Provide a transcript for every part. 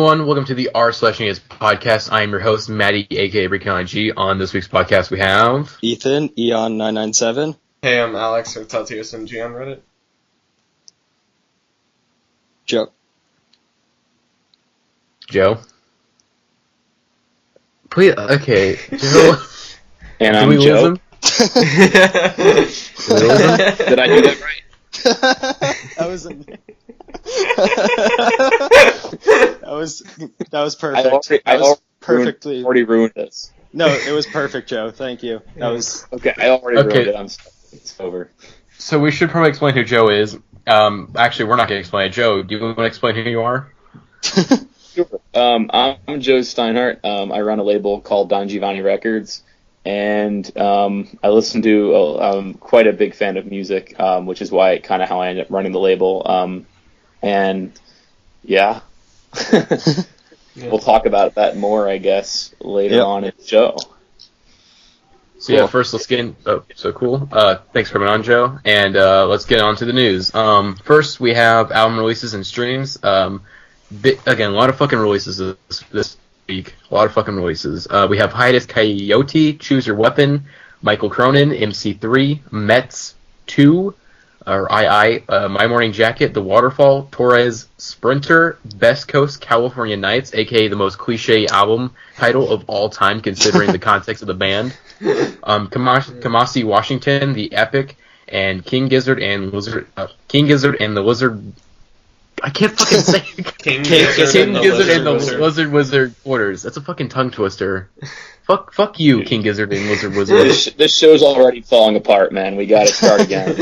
everyone. Welcome to the r/Trendiness podcast. I am your host, Matty, aka G. On this week's podcast, we have Ethan, Eon997. Hey, I'm Alex, or TatiusMG on Reddit. Joe. Please, okay, Joe. And I'm Joe. Did I do that right? That was perfect. I perfectly already ruined this. No, it was perfect, Joe. Thank you. That was okay. I already ruined it. It's over. So we should probably explain who Joe is. Actually, we're not going to explain it. Joe, do you want to explain who you are? Sure. I'm Joe Steinhardt. I run a label called Don Giovanni Records, and I listen to. I'm quite a big fan of music, which is why kind of how I ended up running the label. And yeah. We'll talk about that more, I guess, later on in the show. So yeah, first let's get in. Oh, so cool. Thanks for coming on, Joe. And let's get on to the news. First, we have album releases and streams. Again, a lot of fucking releases this week. A lot of fucking releases. We have Hiatus Coyote, Choose Your Weapon, Mikal Cronin, MC3, Metz 2, or My Morning Jacket, The Waterfall, Torres, Sprinter, Best Coast, California Nights, aka the most cliche album title of all time considering the context of the band, Kamasi Washington, The Epic, and King Gizzard and the Lizard. I can't fucking say King Gizzard and the Lizard Wizard Orders. That's a fucking tongue twister. Fuck you, King Gizzard and Lizard Wizard. This show's already falling apart, man. We gotta start again.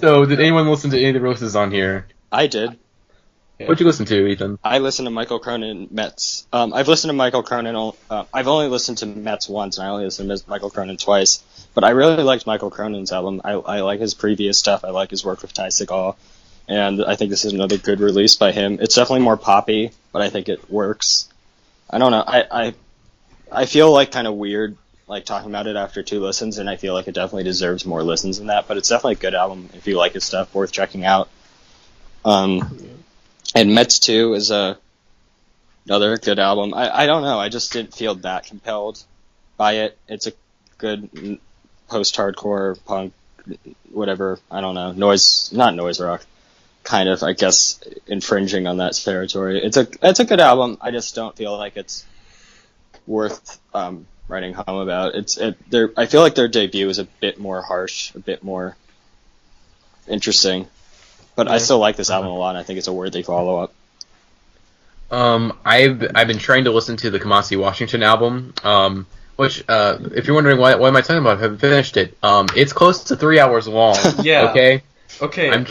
So, did anyone listen to any of the releases on here? I did. What'd you listen to, Ethan? I listened to Mikal Cronin, Metz. I've listened to Mikal Cronin. I've only listened to Metz once, and I only listened to Mikal Cronin twice. But I really liked Mikal Cronin's album. I like his previous stuff. I like his work with Ty Segall. And I think this is another good release by him. It's definitely more poppy, but I think it works. I don't know. I feel like kind of weird like talking about it after 2 listens, and I feel like it definitely deserves more listens than that. But it's definitely a good album if you like his stuff, worth checking out. And Metz 2 is another good album. I don't know. I just didn't feel that compelled by it. It's a good post-hardcore punk, whatever. I don't know. Not noise rock. Kind of, I guess, infringing on that territory. It's a good album. I just don't feel like it's worth writing home about. I feel like their debut is a bit more harsh, a bit more interesting, but I still like this album a lot. And I think it's a worthy follow up. I've been trying to listen to the Kamasi Washington album, which if you're wondering why am I talking about, I haven't finished it. It's close to 3 hours long. Yeah. Okay. Okay.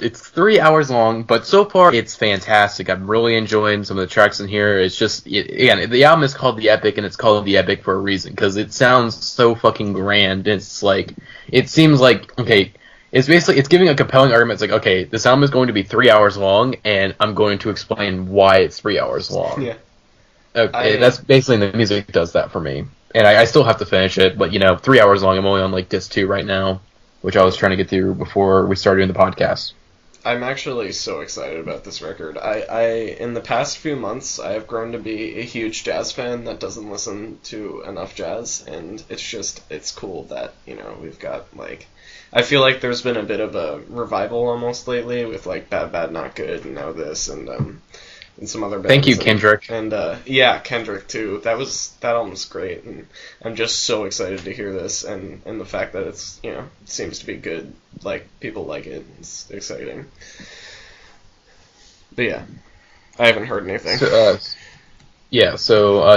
It's 3 hours long, but so far it's fantastic. I'm really enjoying some of the tracks in here. It's just, again, the album is called The Epic, and it's called The Epic for a reason, because it sounds so fucking grand. It's like, it seems like, okay, it's giving a compelling argument. It's like, okay, this album is going to be 3 hours long, and I'm going to explain why it's 3 hours long. Yeah. Okay, that's basically, the music does that for me. And I still have to finish it, but, 3 hours long. I'm only on, disc 2 right now, which I was trying to get through before we started doing the podcast. I'm actually so excited about this record. I in the past few months, I have grown to be a huge jazz fan that doesn't listen to enough jazz, and it's cool that, we've got, I feel like there's been a bit of a revival almost lately with, Bad Bad Not Good, and now this, and some other bands. Thank you, Kendrick. And yeah, Kendrick too. That album's great, and I'm just so excited to hear this, and the fact that it's it seems to be good. People like it. It's exciting. But yeah, I haven't heard anything. So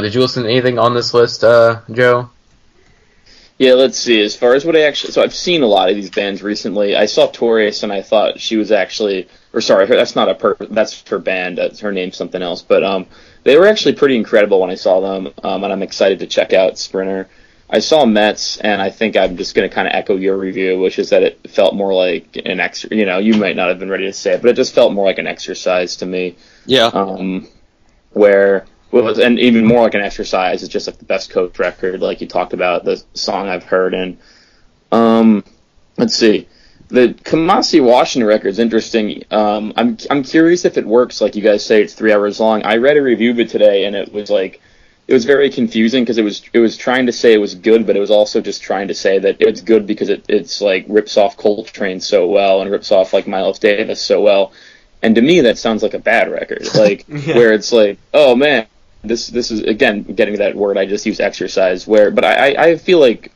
did you listen to anything on this list, Joe? Yeah, let's see. As far as what so I've seen a lot of these bands recently. I saw Torres, and I thought she was actually, that's not that's her band. That's her name's something else. But they were actually pretty incredible when I saw them, and I'm excited to check out Sprinter. I saw Metz, and I think I'm just going to kind of echo your review, which is that it felt more like an you might not have been ready to say it, but it just felt more like an exercise to me. Yeah. And even more like an exercise, it's just the Best Coast record, like you talked about, the song I've heard. And let's see. The Kamasi Washington record's interesting. I'm curious if it works. Like you guys say, it's 3 hours long. I read a review of it today, and it was very confusing because it was trying to say it was good, but it was also just trying to say that it's good because it's like rips off Coltrane so well and rips off like Miles Davis so well. And to me, that sounds like a bad record. Like where it's like, oh man, this is again getting to that word I just used, exercise. But I feel like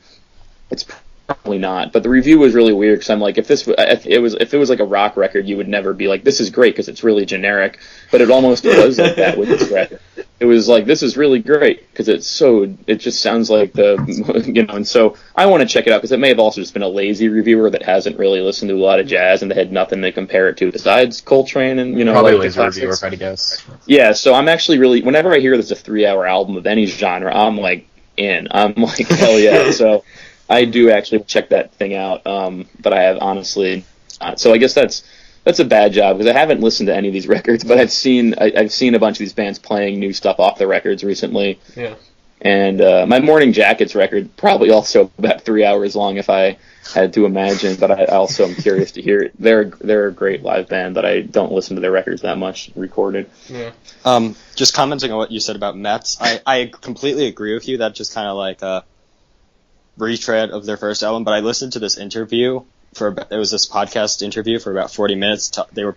it's probably not. But the review was really weird because I'm like, if it was like a rock record, you would never be like, this is great because it's really generic. But it almost was like that with this record. It was like, this is really great because it just sounds like and so I want to check it out because it may have also just been a lazy reviewer that hasn't really listened to a lot of jazz and they had nothing to compare it to besides Coltrane and, probably like a lazy reviewer, if I had to guess. Yeah, so I'm actually really, whenever I hear there's a 3-hour album of any genre, I'm like in. I'm like, hell yeah. So I do actually check that thing out, but I have honestly not. So I guess that's a bad job because I haven't listened to any of these records, but I've seen a bunch of these bands playing new stuff off the records recently. Yeah. And my Morning Jackets record probably also about 3 hours long if I had to imagine, but I also am curious to hear it. They're a great live band, but I don't listen to their records that much recorded. Yeah. Just commenting on what you said about Metz, I completely agree with you. That just kind of like a retread of their first album, but I listened to this interview it was this podcast interview for about 40 minutes. They were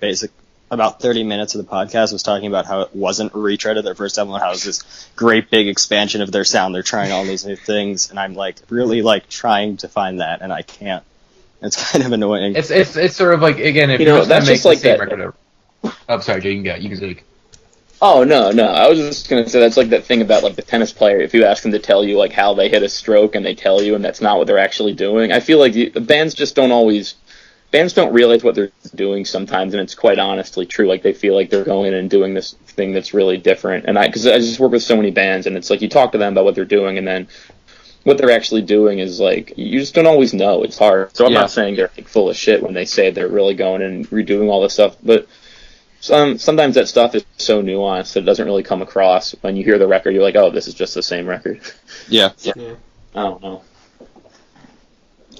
about 30 minutes of the podcast was talking about how it wasn't a retread of their first album, how it was this great big expansion of their sound. They're trying all these new things, and I'm like really like trying to find that, and I can't. It's kind of annoying. It's sort of like, again, if you're that's make just like the same that. record. Oh, sorry, Jay, you can speak. Oh, no. I was just going to say that's like that thing about like the tennis player. If you ask them to tell you like how they hit a stroke and they tell you and that's not what they're actually doing. I feel like the bands just don't realize what they're doing sometimes, and it's quite honestly true. Like they feel like they're going in and doing this thing that's really different. And because I just work with so many bands, and it's like you talk to them about what they're doing, and then what they're actually doing is like you just don't always know. It's hard. So I'm not saying they're like, full of shit when they say they're really going and redoing all this stuff, but sometimes that stuff is so nuanced that it doesn't really come across. When you hear the record, you're like, oh, this is just the same record. Yeah. I don't know.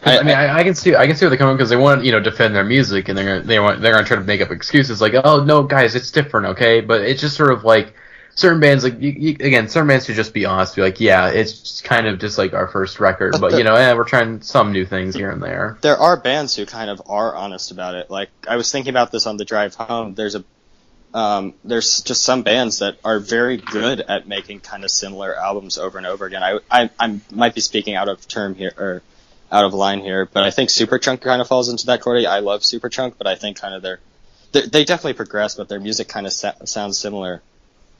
I can see where they're coming from because they want to defend their music, and they're gonna try to make up excuses like, oh no guys, it's different, okay? But it's just sort of like certain bands certain bands should just be honest, be like, yeah, it's kind of just like our first record, but we're trying some new things here and there. There are bands who kind of are honest about it. Like I was thinking about this on the drive home. There's just some bands that are very good at making kind of similar albums over and over again. I might be speaking out of term here or out of line here, but I think Superchunk kind of falls into that category. I love Superchunk, but I think kind of they definitely progress, but their music kind of sounds similar.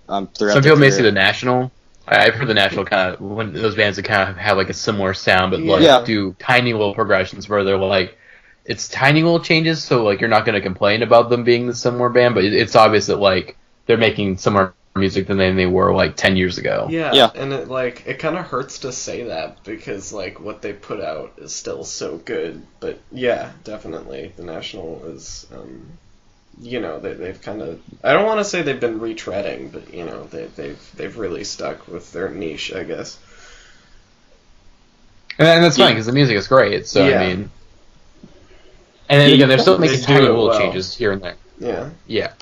Throughout some people may say the National. I've heard the National kind of when those bands that kind of have like a similar sound, but do tiny little progressions where they're like, it's tiny little changes, so like you're not going to complain about them being the similar band, but it's obvious that like they're making similar music than they were like 10 years ago. Yeah. And it kind of hurts to say that because like what they put out is still so good, but yeah, definitely the National is they've kind of, I don't want to say they've been retreading, but they've really stuck with their niche, I guess. And that's fine because the music is great. So I mean, and then again, they're still making tiny little changes here and there. Yeah.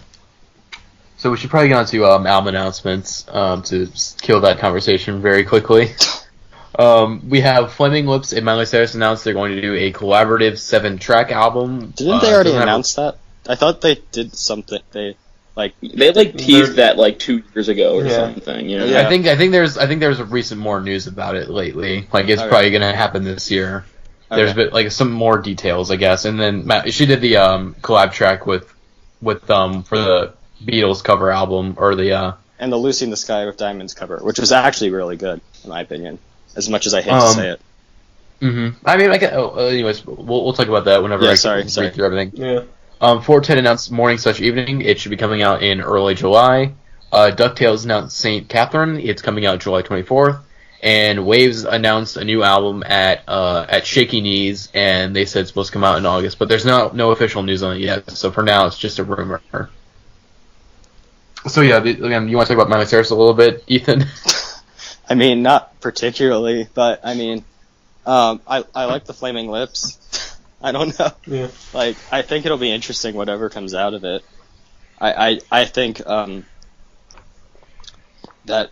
So we should probably get on to album announcements to kill that conversation very quickly. We have Flaming Lips and Miley Cyrus announced they're going to do a collaborative 7-track album. Didn't they already announce that? I thought they did something. They teased that like 2 years ago or something. Yeah. I think there's recent more news about it lately. Like it's probably going to happen this year. There's been like some more details, I guess. And then she did the collab track with for the Beatles cover album and the Lucy in the Sky with Diamonds cover, which was actually really good in my opinion. As much as I hate to say it. Mm-hmm. I mean, anyways, we'll talk about that whenever read through everything. Yeah. 410 announced Morning Such Evening. It should be coming out in early July. DuckTales announced St. Catherine. It's coming out July 24th. And Waves announced a new album at Shaky Knees, and they said it's supposed to come out in August. But there's no official news on it yet. So for now, it's just a rumor. So yeah, again, you want to talk about Miley Cyrus a little bit, Ethan? I mean, not particularly, but I mean, I like the Flaming Lips. I don't know. Yeah. Like, I think it'll be interesting whatever comes out of it. I think that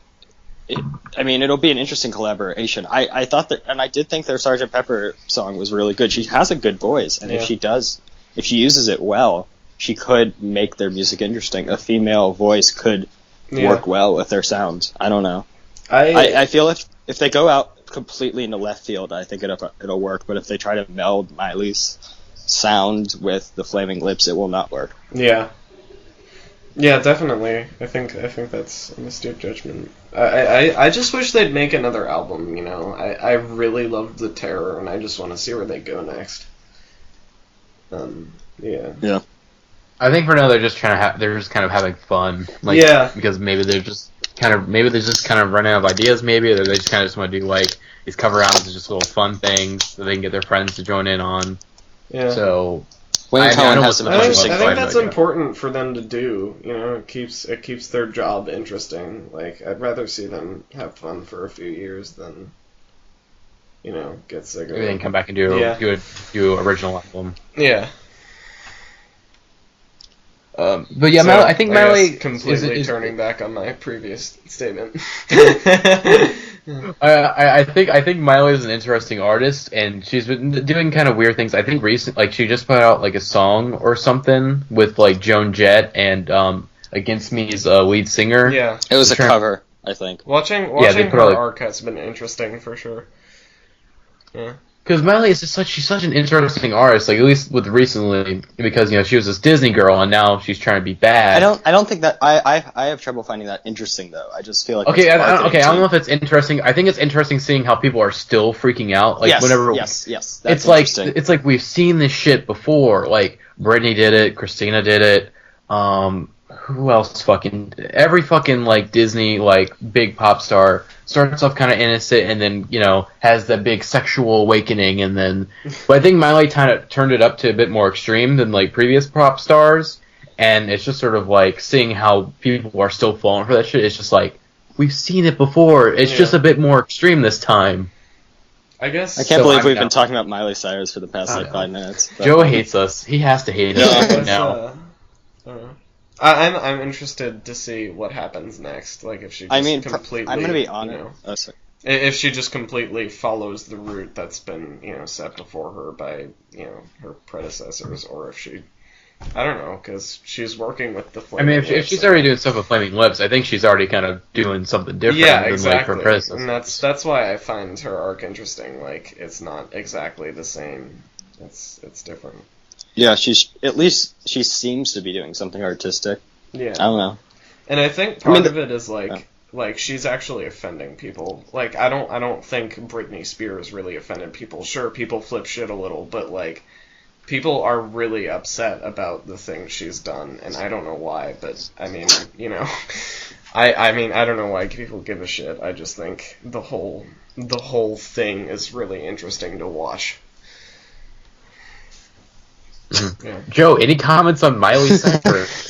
it'll be an interesting collaboration. I thought that, and I did think their Sgt. Pepper song was really good. She has a good voice, and if she uses it well, she could make their music interesting. A female voice could work well with their sound. I don't know. I feel if they go out completely into left field, I think it'll work. But if they try to meld Miley's sound with the Flaming Lips, it will not work. Yeah. Yeah, definitely. I think that's a mistake judgment. I just wish they'd make another album. You know, I really loved The Terror, and I just want to see where they go next. Yeah. Yeah. I think for now they're just they're just kind of having fun. Like, because maybe they're just kind of running out of ideas, maybe, or they just kind of want to do like these cover albums, just little fun things that they can get their friends to join in on. Yeah. So I think that's important for them to do. You know, it keeps their job interesting. Like, I'd rather see them have fun for a few years than, you know, get sick of it. Maybe then come back and do original album. Yeah. But yeah, So, I think Miley completely turning back on my previous statement. I think Miley is an interesting artist, and she's been doing kind of weird things. I think she just put out like a song or something with like Joan Jett and Against Me's lead singer. Yeah, it was a cover, I think. Watching her arc has been interesting for sure. Yeah. Because Miley is she's such an interesting artist, like at least with recently, because she was this Disney girl and now she's trying to be bad. I don't think that I have trouble finding that interesting though. I just feel like I don't know if it's interesting. I think it's interesting seeing how people are still freaking out. Like whenever yes, that's it's like we've seen this shit before. Like Britney did it, Christina did it. Who else? Every fucking like Disney like big pop star starts off kind of innocent and then has that big sexual awakening, and then but I think Miley kind of turned it up to a bit more extreme than like previous pop stars, and it's just sort of like seeing how people are still falling for that shit. It's just like we've seen it before. It's just a bit more extreme this time. I guess I can't believe we've been talking about Miley Cyrus for the past 5 minutes. But. Joe hates us. He has to hate us now. I'm interested to see what happens next. Like if she just completely. I'm gonna be honest. If she just completely follows the route that's been set before her by her predecessors, or if she, I don't know, because she's working with the Flaming Lips. If she's already doing stuff with Flaming Lips, I think she's already kind of doing something different than like her predecessors. And that's why I find her arc interesting. Like it's not exactly the same. It's different. Yeah, she seems to be doing something artistic. Yeah. I don't know. And I think part of it is like she's actually offending people. Like I don't think Britney Spears really offended people. Sure, people flip shit a little, but like people are really upset about the things she's done, and I don't know why, but I mean, I don't know why people give a shit. I just think the whole thing is really interesting to watch. Yeah. Joe, any comments on Miley Cyrus?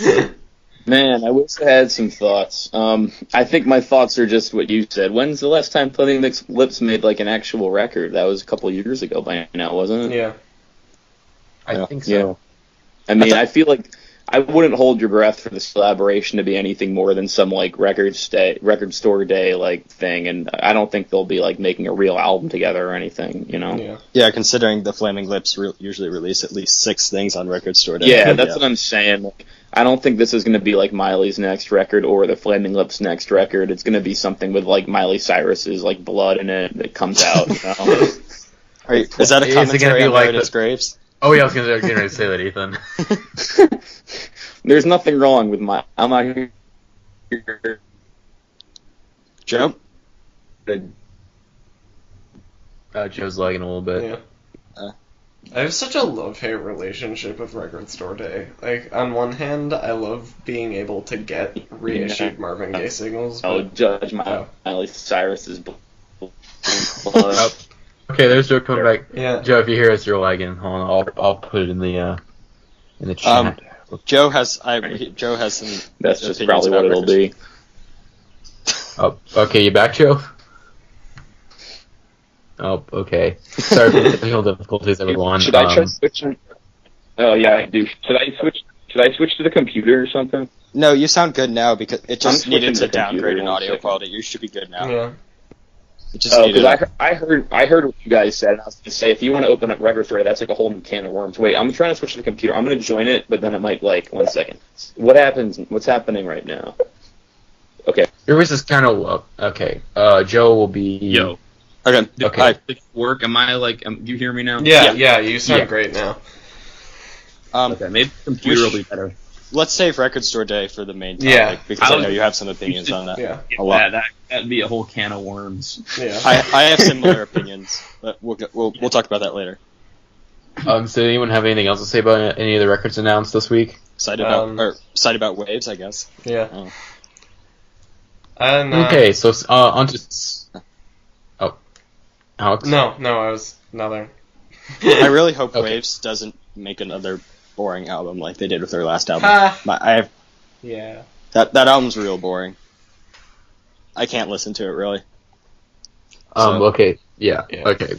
Man, I wish I had some thoughts. I think my thoughts are just what you said. When's the last time Flaming Lips made like an actual record? That was a couple years ago by now, wasn't it? Yeah. I think so. Yeah. I mean, I feel like I wouldn't hold your breath for this collaboration to be anything more than some like record store day like thing, and I don't think they'll be like making a real album together or anything, Yeah, considering the Flaming Lips usually release at least 6 things on record store day. Yeah, that's what I'm saying. Like, I don't think this is going to be like Miley's next record or the Flaming Lips' next record. It's going to be something with like Miley Cyrus's like blood in it that comes out. Is that a commentary on Meredith's Graves? Oh yeah, I was getting ready to say that, Ethan. There's nothing wrong with I'm not here. Joe? Joe's lagging a little bit. Yeah. I have such a love-hate relationship with Record Store Day. Like, on one hand, I love being able to get reissued Marvin Gaye singles. I'll judge Miley Cyrus's blood. Okay, there's Joe coming back. Yeah. Joe, if you hear us, you're lagging. Hold on, I'll put it in the chat. Joe has some. That's just probably what it'll be. Oh, okay, you back, Joe? Oh, okay. Sorry for the technical difficulties, everyone. Should I try switching? Oh yeah, I do. Should I switch to the computer or something? No, you sound good now because it just I'm needed to switching to the downgrade computer, in one audio second. quality. You should be good now. Yeah. It just Oh, needed. because I heard what you guys said, and I was going to say, if you want to open up Record 3, that's like a whole new can of worms. Wait, I'm trying to switch to the computer. I'm going to join it, but then it might, 1 second. What's happening right now? Okay. Your voice is kind of low. Okay. Joe will be... Yo. Okay. Okay. Hi. Work? Am I do you hear me now? Yeah, you sound Yeah. great now. Okay, maybe the computer will be better. Let's save Record Store Day for the main topic Yeah. because I know you have some opinions on that. Yeah. A lot. That'd be a whole can of worms. Yeah. I have similar opinions, but we'll talk about that later. So anyone have anything else to say about any of the records announced this week? Cite about waves, I guess. Yeah. Oh. And, Okay, so on to... Oh. Alex? No, I was another. I really hope Okay. Waves doesn't make another boring album like they did with their last album. Ha! Yeah. That album's real boring. I can't listen to it really. Okay. Yeah. Yeah. Okay.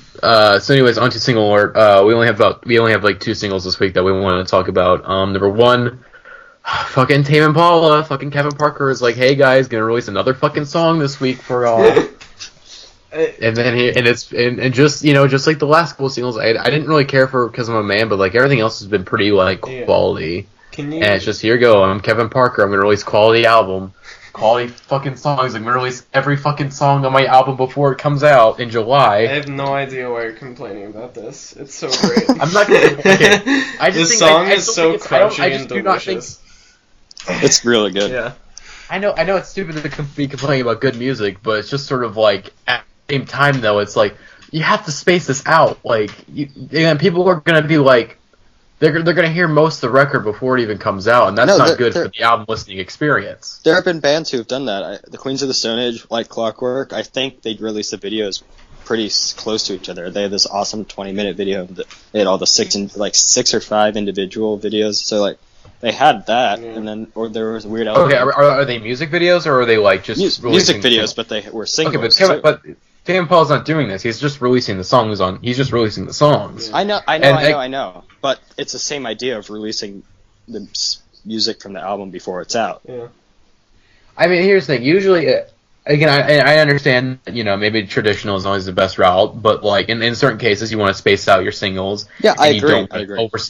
So anyways, on to single alert. We only have like 2 singles this week that we want to talk about. Number 1, fucking Tame Impala, fucking Kevin Parker is like, hey guys, gonna release another fucking song this week for y'all. And then just like the last couple singles, I didn't really care for because I'm a man, but like everything else has been pretty like quality. Can you? And it's just, here you go, I'm Kevin Parker, I'm gonna release quality album, quality fucking songs. I'm gonna release every fucking song on my album before it comes out in July. I have no idea why you're complaining about this. It's so great. I'm not gonna. Okay. I just This think song I is still so think I crunchy just and do not think. delicious. It's really good. Yeah. I know it's stupid to be complaining about good music, but it's just sort of like at the same time though, it's like you have to space this out. Like, people are gonna be like, they're gonna hear most of the record before it even comes out, and that's not good for the album listening experience. There have been bands who have done that. The Queens of the Stone Age, like Clockwork, I think they'd release the videos pretty close to each other. They had this awesome 20-minute video. They had all the 6 or 5 individual videos. So like they had that, and then there was Weird Al. Okay, are they music videos or are they like just music videos? But they were singles. Okay, but Tame Impala's not doing this. He's just releasing the songs He's just releasing the songs. I know. But it's the same idea of releasing the music from the album before it's out. Yeah. I mean, here's the thing. Usually, again, I understand, maybe traditional is always the best route, but like in certain cases, you want to space out your singles. Yeah, I agree.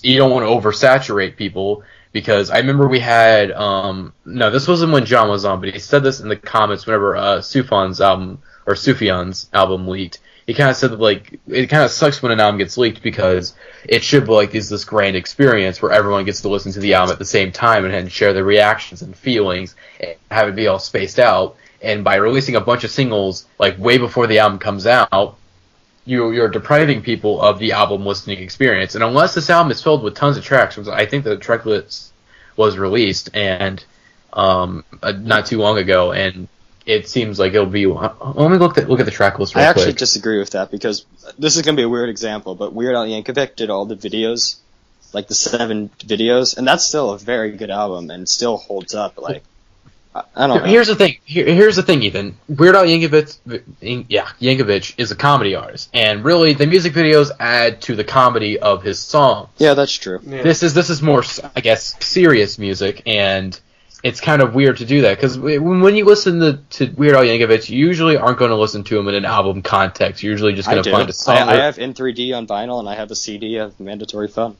You don't want to oversaturate people, because I remember we had no, this wasn't when John was on, but he said this in the comments whenever Sufjan's album leaked. He kind of said that like it kind of sucks when an album gets leaked because it should be like this grand experience where everyone gets to listen to the album at the same time and share their reactions and feelings and have it be all spaced out. And by releasing a bunch of singles like way before the album comes out, you're depriving people of the album listening experience. And unless this album is filled with tons of tracks, I think the track list was released and not too long ago, and it seems like it'll be. Let me look at the track list real quick. I actually disagree with that because this is going to be a weird example, but Weird Al Yankovic did all the videos, like the 7 videos, and that's still a very good album and still holds up. Like, I don't know. Here's the thing. Here's the thing, Ethan. Weird Al Yankovic is a comedy artist, and really the music videos add to the comedy of his songs. Yeah, that's true. Yeah. This is more, I guess, serious music, and it's kind of weird to do that because when you listen to Weird Al Yankovic, you usually aren't going to listen to him in an album context. You're usually just going to find a song. I have in 3D on vinyl, and I have a CD of Mandatory Fun.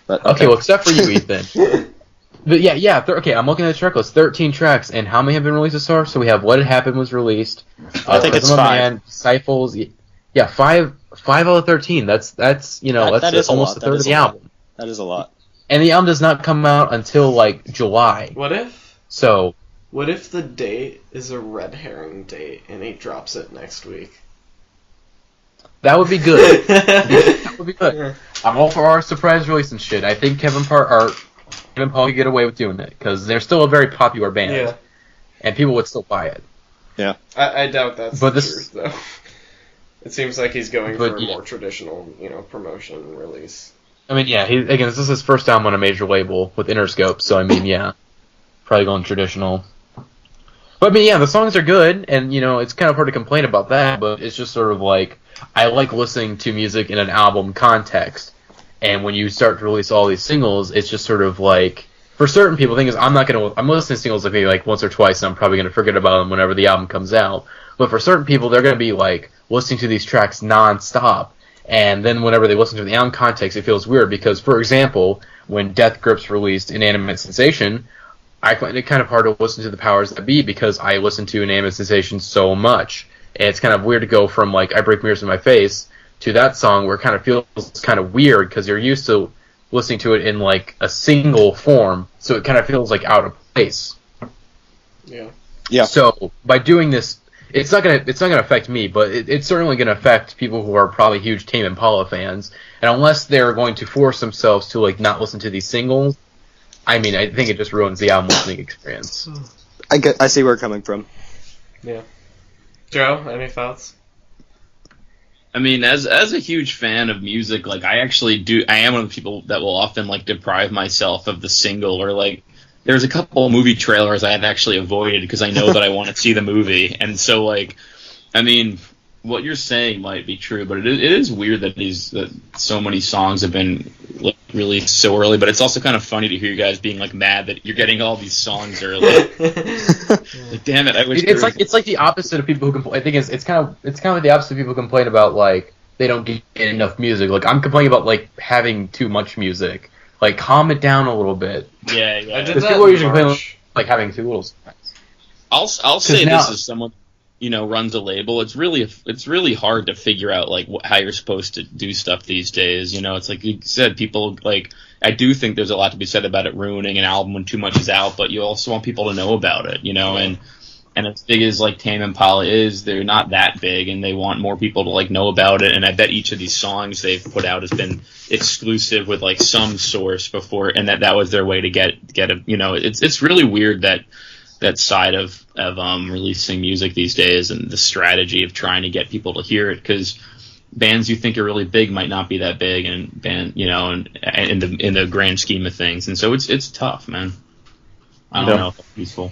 But okay, well, except for you, Ethan. But yeah. Okay, I'm looking at the track list. 13 tracks, and how many have been released so far? So we have What Had Happened was released. I think it's 5. Man, Disciples. Yeah, 5 out of 13. That's almost a third of the album. That is a lot. And the album does not come out until like July. What if the date is a red herring date and he drops it next week? That would be good. That would be good. I'm all for our surprise release and shit. I think Kevin Paul could get away with doing it because they're still a very popular band. Yeah. And people would still buy it. Yeah. I doubt that's But the this- truth, though. It seems like he's going But for a yeah. more traditional, promotion release. I mean, yeah, this is his first album on a major label with Interscope, so I mean, yeah, probably going traditional. But I mean, yeah, the songs are good, and it's kind of hard to complain about that. But it's just sort of like I like listening to music in an album context, and when you start to release all these singles, it's just sort of like for certain people, the thing is I'm listening to singles like maybe like once or twice, and I'm probably gonna forget about them whenever the album comes out. But for certain people, they're gonna be like listening to these tracks nonstop, and then whenever they listen to the album context, it feels weird because, for example, when Death Grips released Inanimate Sensation, I find it kind of hard to listen to the powers that be because I listen to Inanimate Sensation so much. And it's kind of weird to go from, like, I Break Mirrors in My Face to that song where it kind of feels kind of weird because you're used to listening to it in, like, a single form. So it kind of feels, like, out of place. Yeah. So by doing this, it's not gonna affect me, but it's certainly gonna affect people who are probably huge Tame Impala fans. And unless they're going to force themselves to, like, not listen to these singles, I mean, I think it just ruins the album listening experience. I see where you're coming from. Yeah. Joe, any thoughts? I mean, as a huge fan of music, like I am one of the people that will often like deprive myself of the single, or like there's a couple movie trailers I have actually avoided because I know that I want to see the movie, and so like, I mean, what you're saying might be true, but it is weird that so many songs have been like, released so early. But it's also kind of funny to hear you guys being like mad that you're getting all these songs early. Like, damn it! I wish it's like the opposite of people who complain. I think it's kind of the opposite of people who complain about like they don't get enough music. Like I'm complaining about like having too much music. Like calm it down a little bit. Yeah. Because people are usually complaining like having too little songs. I'll say this as someone runs a label. It's really hard to figure out like how you're supposed to do stuff these days. It's like you said, people like I do think there's a lot to be said about it ruining an album when too much is out, but you also want people to know about it, and as big as like Tame Impala is, they're not that big, and they want more people to like know about it. And I bet each of these songs they've put out has been exclusive with like some source before, and that was their way to get a it's really weird that side of releasing music these days and the strategy of trying to get people to hear it, because bands you think are really big might not be that big, and and in the grand scheme of things, and so it's tough, man. I don't know if it's useful.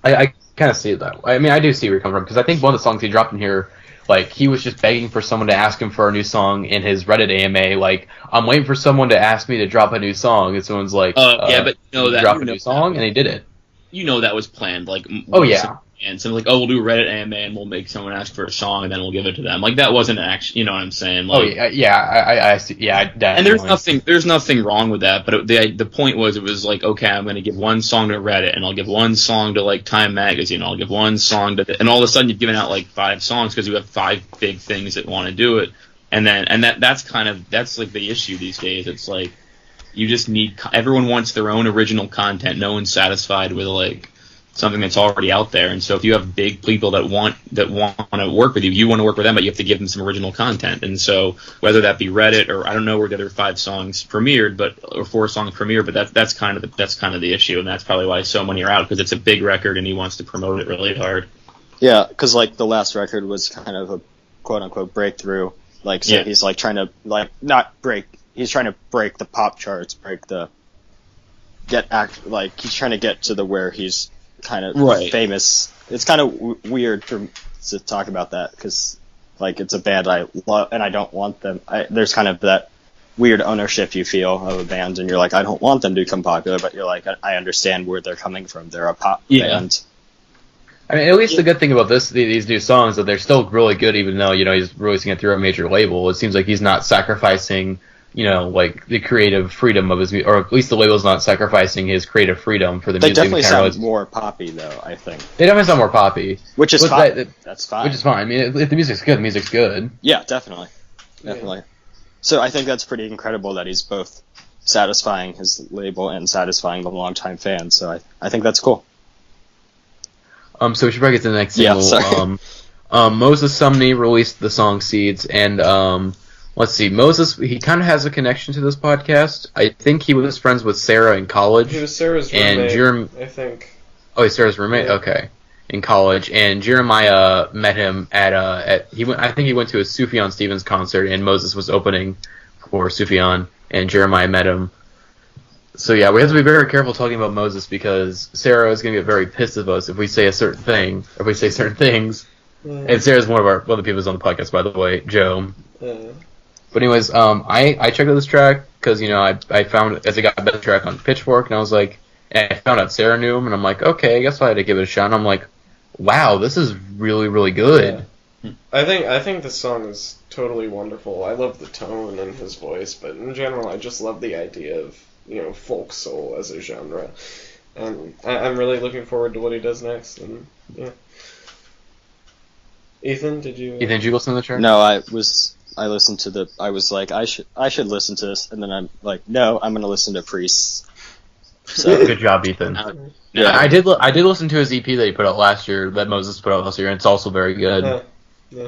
I kind of see it that way. I mean, I do see where you're coming from, because I think one of the songs he dropped in here, like, he was just begging for someone to ask him for a new song in his Reddit AMA, like, I'm waiting for someone to ask me to drop a new song, and someone's like, but drop a new song, and he did it. That was planned, like, and so like, we'll do Reddit AMA and we'll make someone ask for a song and then we'll give it to them. Like that wasn't actually, you know what I'm saying? Like, I see. Yeah, definitely. And there's nothing wrong with that. But the point was, it was like, okay, I'm going to give one song to Reddit, and I'll give one song to like Time Magazine, I'll give one song to, and all of a sudden you've given out like 5 songs because you have 5 big things that want to do it, and that's like the issue these days. It's like you just need, everyone wants their own original content. No one's satisfied with like something that's already out there, and so if you have big people that want to work with you, you want to work with them, but you have to give them some original content. And so whether that be Reddit, or I don't know where the other 5 songs premiered, or 4 songs premiered, but that's kind of the issue, and that's probably why so many are out, because it's a big record and he wants to promote it really hard. Yeah, because like the last record was kind of a quote unquote breakthrough. Like, so he's like trying to he's trying to break the pop charts, he's trying to get to where he's kind of famous. It's kind of weird to talk about that, because like it's a band I love and I don't want them. There's kind of that weird ownership you feel of a band, and you're like, I don't want them to become popular, but you're like, I understand where they're coming from. They're a pop band. I mean, at least the good thing about these new songs, that they're still really good, even though he's releasing it through a major label. It seems like he's not sacrificing like the creative freedom of his, or at least the label's not sacrificing his creative freedom for the music. They definitely sound more poppy, though, I think. They definitely sound more poppy. Which is fine. That's fine. Which is fine. I mean, if the music's good, the music's good. Yeah, definitely. Yeah. So I think that's pretty incredible that he's both satisfying his label and satisfying the longtime fans. So I think that's cool. So we should probably get to the next single. Mose Sumney released the song Seeds, and let's see, Moses, he kind of has a connection to this podcast. I think he was friends with Sarah in college. He was Sarah's roommate, I think. Oh, he's Sarah's roommate? Yeah. Okay. In college. And Jeremiah met him I think he went to a Sufjan Stevens concert, and Moses was opening for Sufjan, and Jeremiah met him. So yeah, we have to be very careful talking about Moses because Sarah is going to get very pissed at us if we say a certain thing, or if we say certain things. And Sarah's one of the people who's on the podcast, by the way, Joe. But anyways, I checked out this track because I found as I got a better track on Pitchfork, and I was like, and I found out Sarah knew him, and I'm like, okay, I guess I had to give it a shot. And I'm like, wow, this is really, really good. Yeah. I think this song is totally wonderful. I love the tone and his voice, but in general, I just love the idea of folk soul as a genre, and I'm really looking forward to what he does next. And yeah, Ethan, did you listen to the track? No, I listened to I was like, I should listen to this, and then I'm like, no, I'm gonna listen to Priests. So good job, Ethan. Yeah, I did listen to his EP that he put out last year, that Moses put out last year, and it's also very good. Yeah.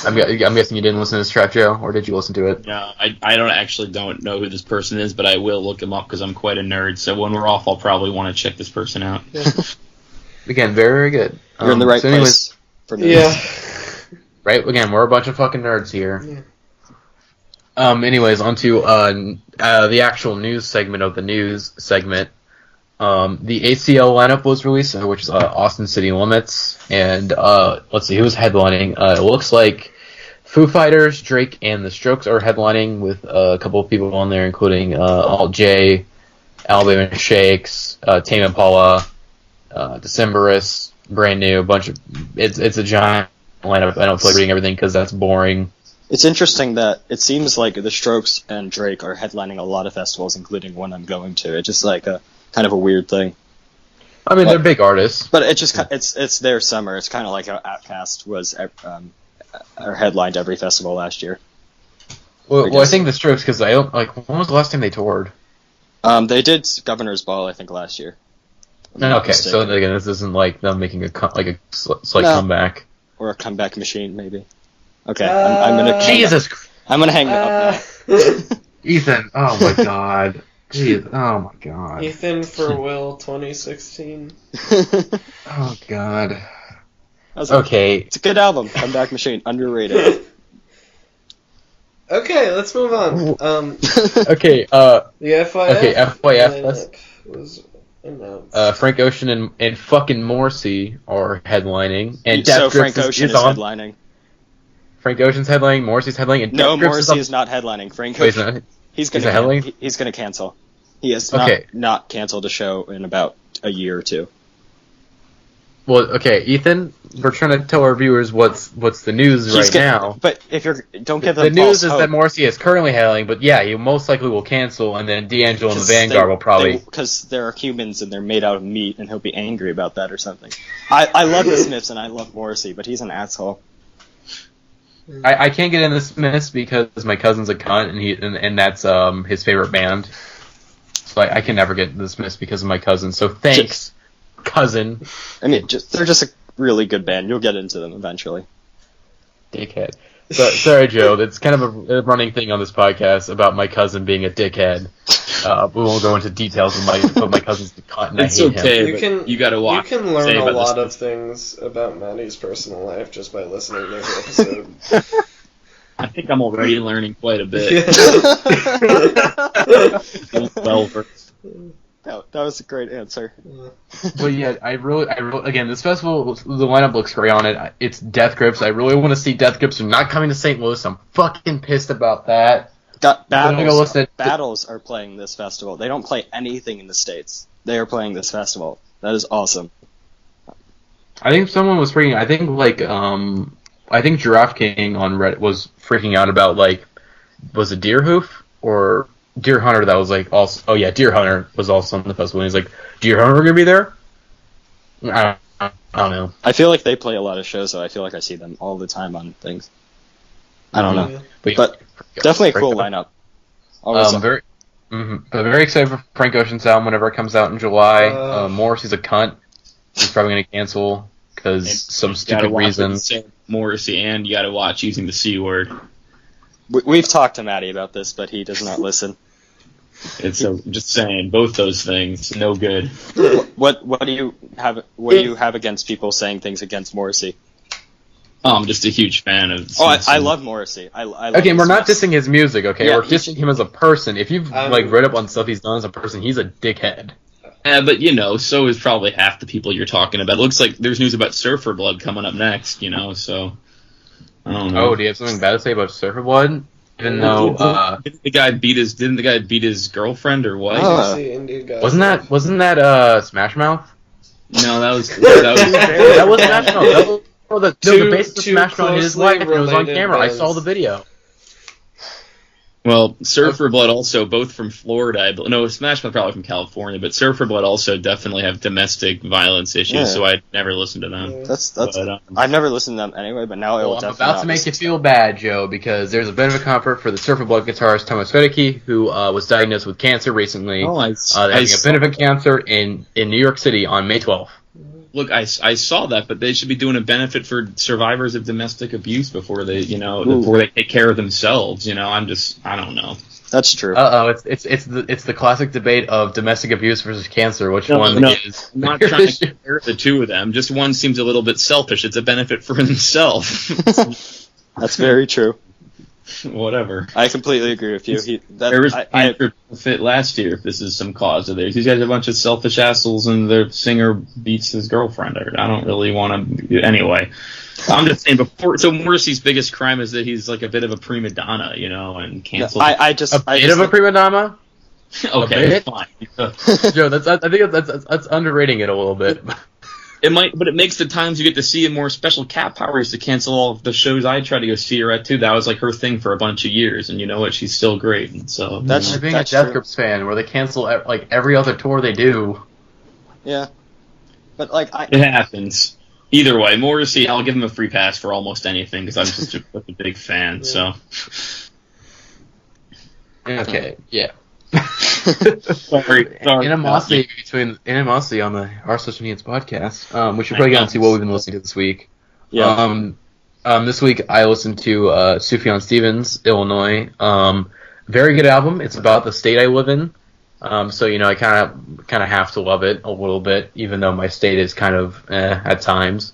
I'm guessing you didn't listen to this track, Joe, or did you listen to it? No, I don't know who this person is, but I will look him up because I'm quite a nerd. So when we're off, I'll probably want to check this person out. Yeah. Again, very, very good. You're in the right place for nerds. Yeah. Right. Again, we're a bunch of fucking nerds here. Yeah. Anyways, onto the actual news segment of the news segment. The ACL lineup was released, which is Austin City Limits, and let's see who's headlining. It looks like Foo Fighters, Drake, and The Strokes are headlining with a couple of people on there, including Alt J, Alabama Shakes, Tame Impala, Decemberists, brand new, bunch of. It's a giant lineup. I don't feel like reading everything because that's boring. It's interesting that it seems like The Strokes and Drake are headlining a lot of festivals, including one I'm going to. It's just like a kind of a weird thing. I mean, they're big artists, but it just it's their summer. It's kind of like how Outkast was or headlined every festival last year. Well, I think The Strokes because I don't like. When was the last time they toured? They did Governor's Ball, I think, last year. Okay, so again, this isn't like them making a slight comeback or a comeback machine, maybe. Okay, I'm gonna. Jesus. I'm gonna hang up now. Ethan, oh my god. Jeez, oh my god. Ethan for Will 2016. Oh god. Okay. It's a good album. Comeback Machine, underrated. Okay, let's move on. Okay, the FYF. FYF was announced. Frank Ocean and fucking Morrissey are headlining. And so Frank Ocean is headlining. Frank Ocean's headlining, Morrissey's headlining, and no, Morrissey is not headlining. Frank Ocean. He's gonna cancel. He has not canceled a show in about a year or two. Well, okay, Ethan, we're trying to tell our viewers what's the news now. But if don't give them the news is that Morrissey is currently headlining, but yeah, he most likely will cancel, and then D'Angelo and the Vanguard will probably because they're humans and they're made out of meat, and he'll be angry about that or something. I love the Smiths and I love Morrissey, but he's an asshole. I can't get in the Smiths because my cousin's a cunt, and that's his favorite band. So I can never get the Smiths because of my cousin. So thanks, cousin. I mean, they're just a really good band. You'll get into them eventually. Dickhead. So, sorry, Joe. That's kind of a running thing on this podcast about my cousin being a dickhead. We won't go into details of my cousin's cunt, and it's I hate him. You gotta watch. You can learn a lot of things about Matty's personal life just by listening to every episode. I think I'm already learning quite a bit. Well versed. That was a great answer. But yeah, I really, again, this festival, the lineup looks great on it. It's Death Grips. I really want to see Death Grips. They're not coming to St. Louis. I'm fucking pissed about that. Battles are playing this festival. They don't play anything in the States. They are playing this festival. That is awesome. I think someone was freaking. I think Giraffe King on Reddit was freaking out about was it Deer Hoof or Deer Hunter that was also. Oh yeah, Deer Hunter was also on the festival. And he's like, Deer Hunter gonna be there? I don't know. I feel like they play a lot of shows, so I feel like I see them all the time on things. I don't know, but definitely a cool lineup. Very excited for Frank Ocean's album whenever it comes out in July. Morrissey's a cunt. He's probably going to cancel because some stupid reason. Morrissey, and you got to watch using the C word. We've talked to Matty about this, but he does not listen. Just saying, both those things, no good. What do you have? What do you have against people saying things against Morrissey? I'm just a huge fan of. I love Morrissey. I love okay, we're not stuff. dissing his music. Okay, Yeah, we're dissing him as a person. If you've read up on stuff he's done as a person, he's a dickhead. But so is probably half the people you're talking about. It looks like there's news about Surfer Blood coming up next. So I don't know. Oh, do you have something bad to say about Surfer Blood? Even though didn't the guy beat his girlfriend or what? Wasn't that Smash Mouth? No, that was that was Smash Mouth. The bassist of Smash Mouth hit his wife, and it was on camera. I saw the video. Well, Surfer Blood also, both from Florida. No, Smash Mouth probably from California, but Surfer Blood also definitely have domestic violence issues, so I'd never listen to them. I've never listened to them anyway, but now I'm about to make you feel bad, Joe, because there's a bit of a comfort for the Surfer Blood guitarist Thomas Fedeke, who was diagnosed with cancer recently. Having a benefit cancer in New York City on May 12th. Look, I saw that, but they should be doing a benefit for survivors of domestic abuse before they take care of themselves. I don't know. That's true. It's the classic debate of domestic abuse versus cancer. Which one is? I'm not trying to compare the two of them. Just one seems a little bit selfish. It's a benefit for himself. That's very true. Whatever. I completely agree with you. There was a fit last year if this is some cause of theirs. These guys are a bunch of selfish assholes and the singer beats his girlfriend. I don't really want to... Anyway. I'm just saying, so Morrissey's biggest crime is that he's like a bit of a prima donna, and canceled... A bit of a prima donna? Okay, fine. Joe, I think that's underrating it a little bit. It might, but it makes the times you get to see more special cat powers to cancel all of the shows I try to go see her at too. That was like her thing for a bunch of years, and you know what? She's still great. And so that's being a Death Grips fan, where they cancel like every other tour they do. Yeah, but it happens. Either way, Morrissey, I'll give him a free pass for almost anything because I'm just a big fan. Yeah. So okay, yeah. sorry. Animosity on the Our Social Needs podcast. We should probably get on to what we've been listening to this week. Yeah. This week I listened to Sufjan Stevens, Illinois. Very good album. It's about the state I live in. So I kind of have to love it a little bit, even though my state is kind of at times.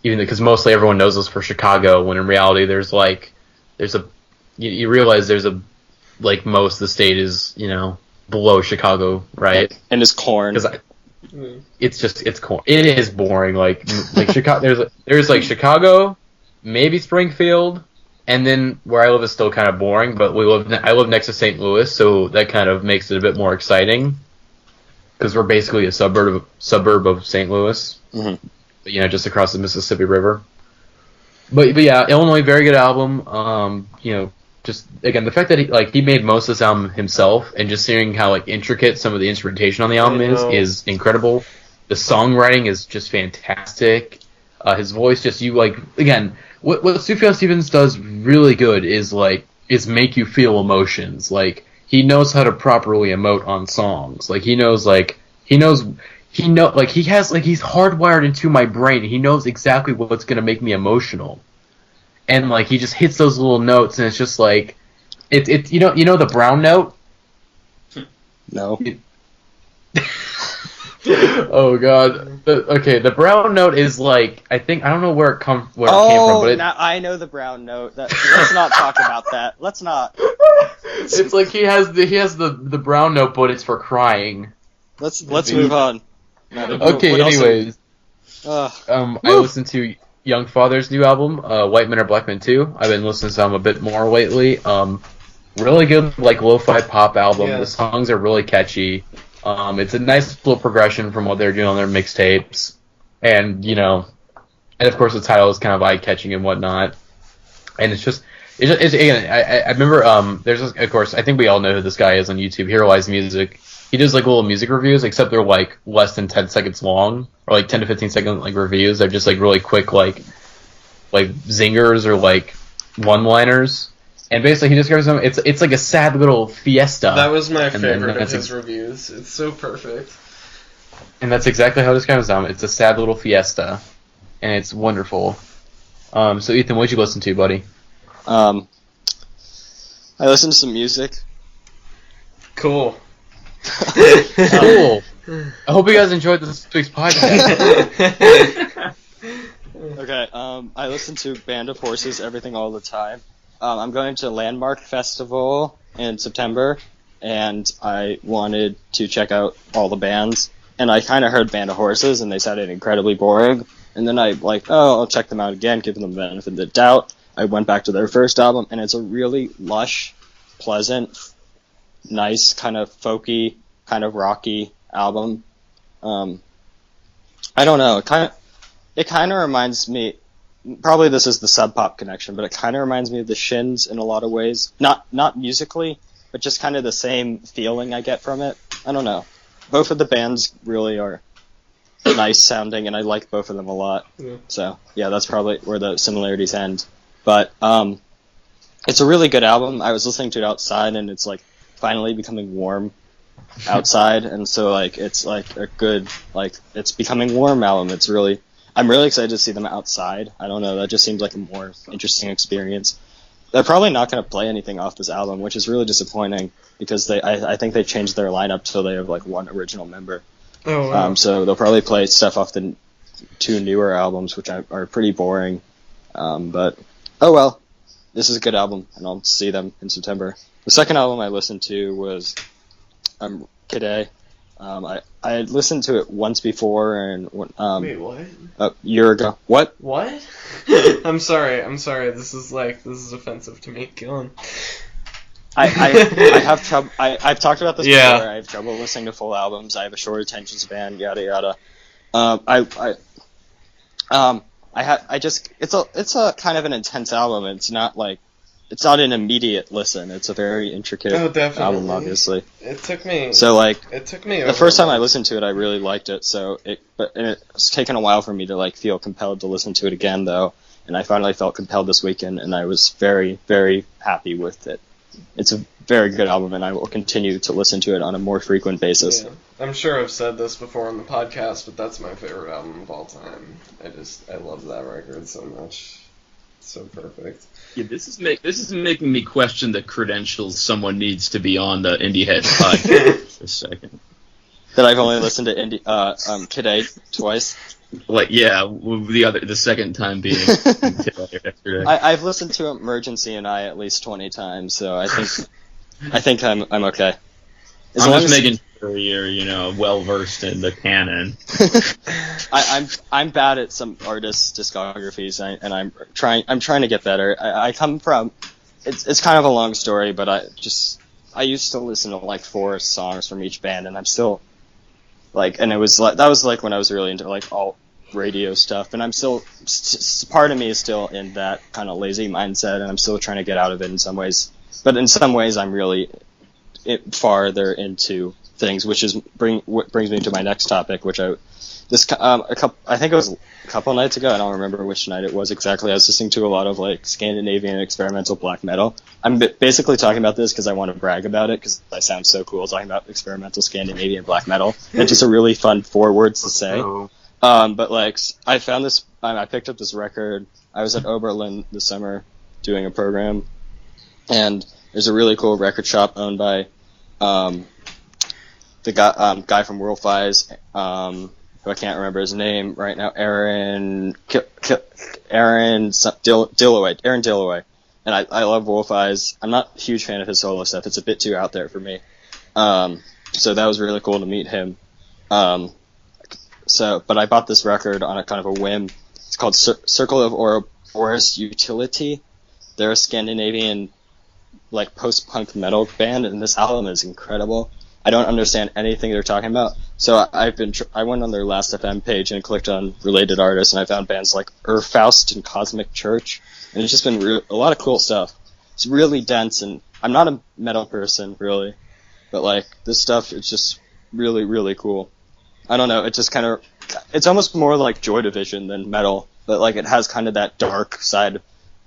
Even because mostly everyone knows us for Chicago, when in reality you realize there's a most of the state is, below Chicago, right? And it's corn. It's corn. It is boring. Like Chicago. There's Chicago, maybe Springfield, and then where I live is still kind of boring. But I live next to St. Louis, so that kind of makes it a bit more exciting. Because we're basically a suburb of St. Louis, just across the Mississippi River. But yeah, Illinois, very good album. Just again, the fact that he made most of this album himself, and just seeing how intricate some of the instrumentation on the album is incredible. The songwriting is just fantastic. His voice, what Sufjan Stevens does really good is make you feel emotions. He knows how to properly emote on songs. He's hardwired into my brain. He knows exactly what's gonna make me emotional. And he just hits those little notes, and it's just it's you know the brown note. No. Oh god. The brown note is I don't know where it came from, but now I know the brown note. Let's not talk about that. Let's not. It's he has the brown note, but it's for crying. Let's move on. Okay. Anyways, I listened to Young Father's new album, White Men Are Black Men Too. I've been listening to them a bit more lately. Really good, lo-fi pop album. Yeah. The songs are really catchy. It's a nice little progression from what they're doing on their mixtapes. And of course the title is kind of eye-catching and whatnot. And it's again, I remember, of course, I think we all know who this guy is on YouTube, Hero Eyes Music. He does little music reviews, except they're less than 10 seconds long, or 10 to 15 second reviews. They're just really quick zingers or one-liners. And basically he describes them. It's a sad little fiesta. That was my favorite of his reviews. It's so perfect. And that's exactly how it describes them. It's a sad little fiesta, and it's wonderful. So Ethan, what'd you listen to, buddy? I listened to some music. Cool. Cool. I hope you guys enjoyed this week's podcast. Okay, I listen to Band of Horses, Everything All the Time. I'm going to Landmark Festival in September, and I wanted to check out all the bands. And I kind of heard Band of Horses, and they sounded incredibly boring. And then I'll check them out again, give them the benefit of the doubt. I went back to their first album, and it's a really lush, pleasant, nice, kind of folky, kind of rocky album. I don't know. It kind of reminds me. Probably this is the Sub Pop connection, but it kind of reminds me of the Shins in a lot of ways. Not musically, but just kind of the same feeling I get from it. I don't know. Both of the bands really are nice sounding, and I like both of them a lot. Yeah. So yeah, that's probably where the similarities end. But it's a really good album. I was listening to it outside, and it's like finally becoming warm outside, and so like it's like a good it's becoming warm album. I'm really excited to see them outside. I don't know, that just seems like a more interesting experience. They're probably not going to play anything off this album, which is really disappointing because I think they changed their lineup till they have like one original member. Oh, wow. So they'll probably play stuff off the 2 newer albums, which are pretty boring. But oh well, this is a good album, and I'll see them in September. The second album I listened to was Kid A. I had listened to it once before, and wait, what? A year ago. What? I'm sorry. This is offensive to me. Go on. I have trouble. I've talked about this before. I have trouble listening to full albums. I have a short attention span. Yada yada. It's a kind of an intense album. It's not an immediate listen. It's a very intricate album, obviously. It took me. The first time I listened to it, I really liked it. It's taken a while for me to feel compelled to listen to it again, though. And I finally felt compelled this weekend, and I was very, very happy with it. It's a very good album, and I will continue to listen to it on a more frequent basis. Yeah. I'm sure I've said this before on the podcast, but that's my favorite album of all time. I love that record so much. It's so perfect. Yeah, this is making me question the credentials someone needs to be on the Indieheads podcast for a second. That I've only listened to Kid A twice. The second time being Kid A yesterday. I've listened to Emergency and I at least 20 times, so I think I'm okay. I'm just making sure you're well versed in the canon. I'm bad at some artists' discographies, and I'm trying to get better. I come from it's kind of a long story, but I used to listen to 4 songs from each band, and I'm still and it was that was when I was really into alt radio stuff, and I'm still part of me is still in that kind of lazy mindset, and I'm still trying to get out of it in some ways. But in some ways, I'm really farther into things, which brings me to my next topic, which I think it was a couple nights ago. I don't remember which night it was exactly. I was listening to a lot of Scandinavian experimental black metal. I'm basically talking about this because I want to brag about it because I sound so cool talking about experimental Scandinavian black metal. And it's just a really fun 4 words to say. Oh. But I found this. I picked up this record. I was at Oberlin this summer doing a program, and there's a really cool record shop owned by the guy from Wolfeyes, who I can't remember his name right now, Aaron Dilloway. And I love Wolfeyes. I'm not a huge fan of his solo stuff. It's a bit too out there for me. So that was really cool to meet him. But I bought this record on a kind of a whim. It's called Circle of Ouroboros Utility. They're a Scandinavian post-punk metal band, and this album is incredible. I don't understand anything they're talking about, so I went on their Last.fm page and clicked on related artists, and I found bands like Urfaust and Cosmic Church, and it's just been a lot of cool stuff. It's really dense, and I'm not a metal person really, but this stuff is just really, really cool. I don't know, it just kind of, it's almost more like Joy Division than metal, but it has kind of that dark side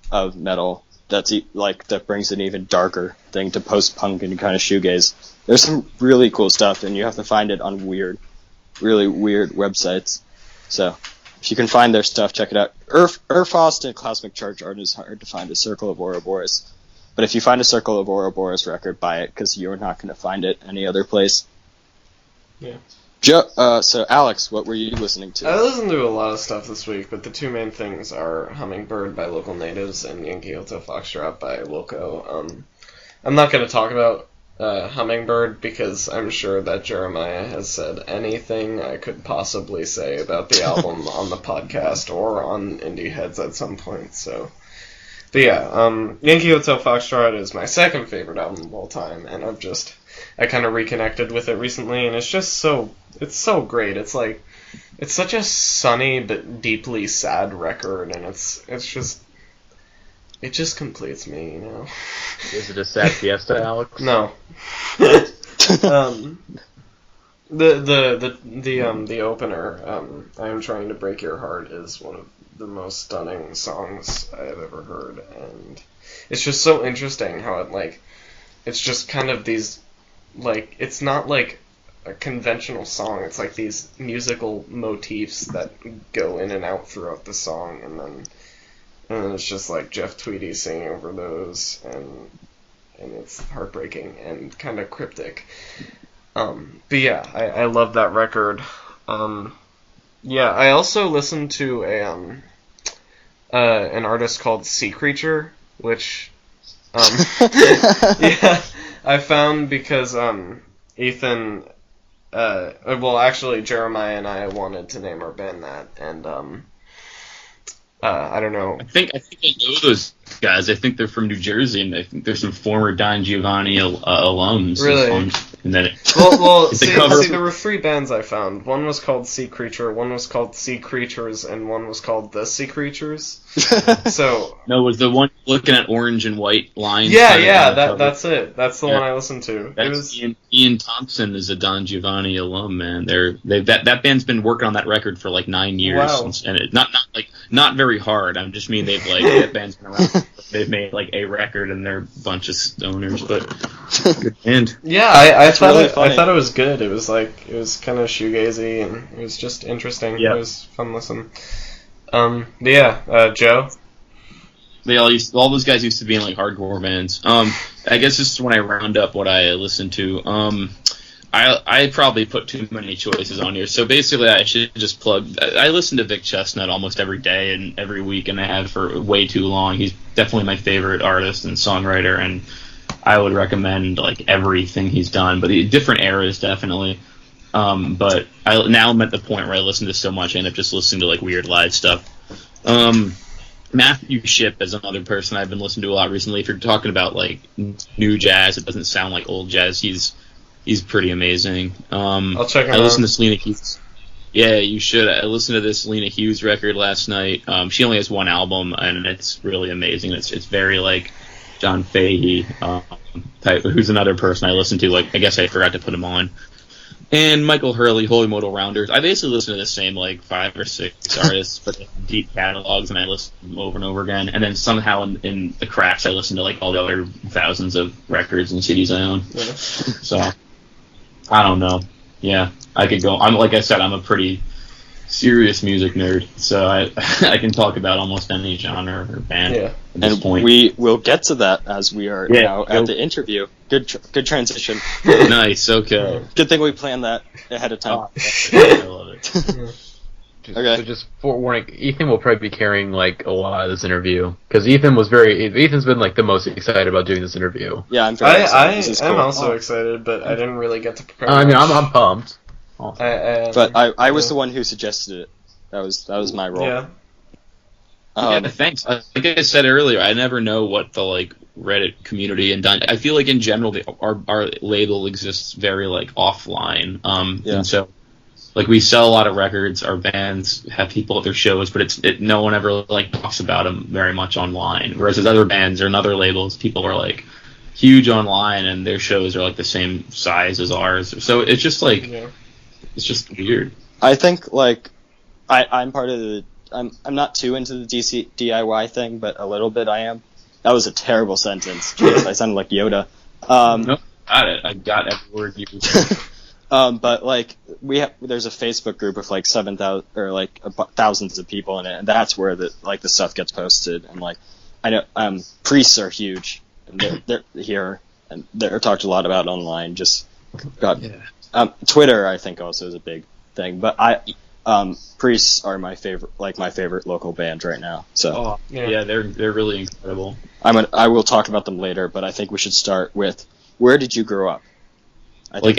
of metal that brings an even darker thing to post-punk and kind of shoegaze. There's some really cool stuff, and you have to find it on really weird websites. So if you can find their stuff, check it out. Urfaust and Cosmic Church aren't as hard to find as Circle of Ouroboros. But if you find a Circle of Ouroboros record, buy it, because you're not going to find it any other place. Yeah. Joe, so Alex, what were you listening to? I listened to a lot of stuff this week, but the two main things are Hummingbird by Local Natives and Yankee Hotel Foxtrot by Wilco. I'm not going to talk about Hummingbird because I'm sure that Jeremiah has said anything I could possibly say about the album on the podcast or on Indieheads at some point. So, but yeah, Yankee Hotel Foxtrot is my second favorite album of all time, and I kind of reconnected with it recently, and it's so great. It's like, it's such a sunny but deeply sad record, and it just completes me, you know. Is it a sad fiesta, Alex? No. The opener, I Am Trying to Break Your Heart, is one of the most stunning songs I have ever heard, and it's just so interesting how it's just kind of these, it's not like a conventional song, it's like these musical motifs that go in and out throughout the song, and then it's just like Jeff Tweedy singing over those, and it's heartbreaking and kind of cryptic. But yeah, I love that record. Yeah, I also listened to an artist called Sea Creature, which yeah, I found because Ethan, actually Jeremiah and I wanted to name our band that, and I don't know. I think I know those guys. I think they're from New Jersey, and I think there's some former Don Giovanni alums. Really? And then see, there were three bands I found. One was called Sea Creature, one was called Sea Creatures, and one was called The Sea Creatures. So no, was the one looking at orange and white lines? Yeah, that's it. That's the one I listened to. Ian Thompson is a Don Giovanni alum, man. That band's been working on that record for like 9 years, wow. And it, not very hard. I just mean that band's been around. They've made like a record, and they're a bunch of stoners, but good band. Yeah, I thought it was good. It was kind of shoegazy, and it was just interesting. Yeah. It was fun listen. Joe. All those guys used to be in like hardcore bands. I guess this is when I round up what I listen to. I probably put too many choices on here, so basically I should just plug. I listen to Vic Chestnut almost every day and every week, and I have for way too long. He's definitely my favorite artist and songwriter, and I would recommend like everything he's done, but different eras definitely. But now I'm at the point where I listen to so much, I end up just listening to like weird live stuff. Matthew Shipp is another person I've been listening to a lot recently. If you're talking about like new jazz, it doesn't sound like old jazz. He's pretty amazing. I'll check him out. I listened to Selena Hughes. Yeah, you should. I listened to this Selena Hughes record last night. She only has one album, and it's really amazing. It's very like John Fahey type. Who's another person I listened to? Like, I guess I forgot to put him on. And Michael Hurley, Holy Modal Rounders. I basically listen to the same like 5 or 6 artists, but deep catalogs, and I listen to them over and over again. And then somehow in the cracks, I listen to like all the other thousands of records and CDs I own. Yeah. So I don't know. Yeah, I could go. Like I said, I'm a pretty serious music nerd, so I can talk about almost any genre or band at this point. We will get to that as we are now at the interview. Good transition. Nice. Okay. Good thing we planned that ahead of time. I love it. Okay. So just forewarning, Ethan will probably be carrying like a lot of this interview because Ethan's been like the most excited about doing this interview. Yeah, I'm very excited. This is cool. I'm also excited, but I didn't really get to prepare. I mean, I'm pumped. But I was the one who suggested it. That was my role. Yeah. Thanks. Like I said earlier, I never know what the like Reddit community and I feel like in general our label exists very like offline. And so like we sell a lot of records. Our bands have people at their shows, but no one ever like talks about them very much online. Whereas with other bands or in other labels, people are like huge online, and their shows are like the same size as ours. So it's just like it's just weird. I think like I'm part of the. I'm not too into the DIY thing, but a little bit I am. That was a terrible sentence. Jeez, I sounded like Yoda. No, got it. I got every word you said. But like there's a Facebook group of like 7,000 or like thousands of people in it, and that's where the stuff gets posted. And like I know priests are huge, and they're here, and they're talked a lot about online. Just got Twitter, I think, also is a big thing. But Priests are my favorite local band right now. So they're really incredible. I will talk about them later, but I think we should start with, where did you grow up? When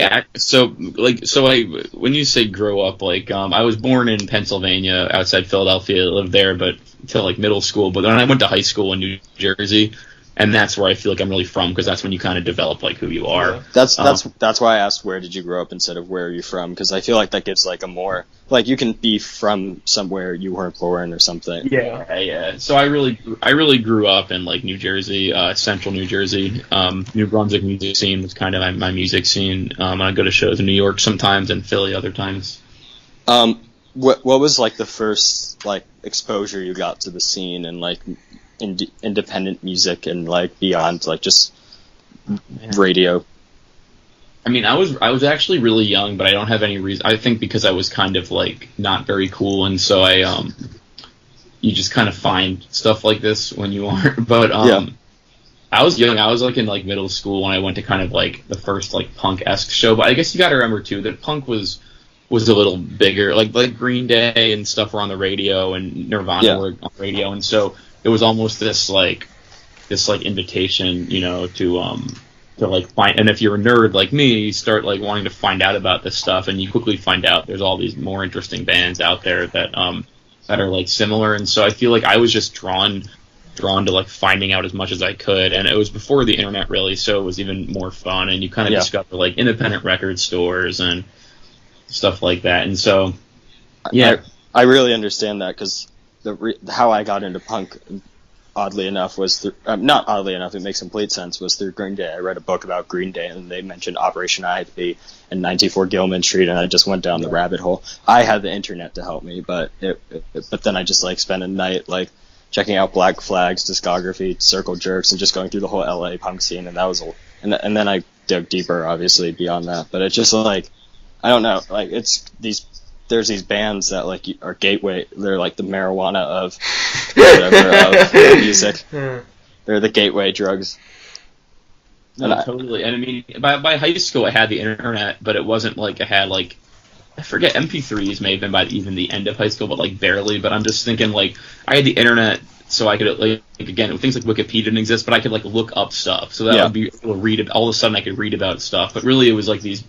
you say grow up, I was born in Pennsylvania, outside Philadelphia. I lived there, but until like middle school. But then I went to high school in New Jersey, and that's where I feel like I'm really from, because that's when you kind of develop like who you are. That's why I asked where did you grow up instead of where are you from, because I feel like that gives like a more, like, you can be from somewhere you weren't born or something. Yeah. So I really grew up in like New Jersey, central New Jersey. New Brunswick music scene was kind of my music scene. I go to shows in New York sometimes and Philly other times. What was like the first like exposure you got to the scene and like independent music and like beyond like just radio? I mean, I was actually really young, but I don't have any reason. I think because I was kind of like not very cool, and so you just kind of find stuff like this when you aren't. But I was young. I was like in like middle school when I went to kind of like the first like punk-esque show. But I guess you got to remember too that punk was a little bigger. Like Green Day and stuff were on the radio, and Nirvana were on the radio, and so it was almost this invitation, to like find. And if you're a nerd like me, you start like wanting to find out about this stuff, and you quickly find out there's all these more interesting bands out there that are like similar. And so I feel like I was just drawn to like finding out as much as I could, and it was before the internet really, so it was even more fun, and you kind of discover like independent record stores and stuff like that. And so I really understand that, because how I got into punk, oddly enough, was not oddly enough, it makes complete sense, was through Green Day. I read a book about Green Day, and they mentioned Operation Ivy and 94 Gilman Street, and I just went down the rabbit hole. I had the internet to help me, but then I just like spent a night like checking out Black Flag's discography, Circle Jerks, and just going through the whole LA punk scene, and that was and then I dug deeper, obviously, beyond that. But it's just like, I don't know, like there's these bands that like are gateway. They're like the marijuana of music. They're the gateway drugs. No, totally. And I mean, by high school, I had the internet, but it wasn't like I had like, I forget, MP3s may have been by even the end of high school, but like barely. But I'm just thinking like I had the internet, so I could like again, things like Wikipedia didn't exist, but I could like look up stuff. So that would be able to read. All of a sudden, I could read about stuff. But really, it was like these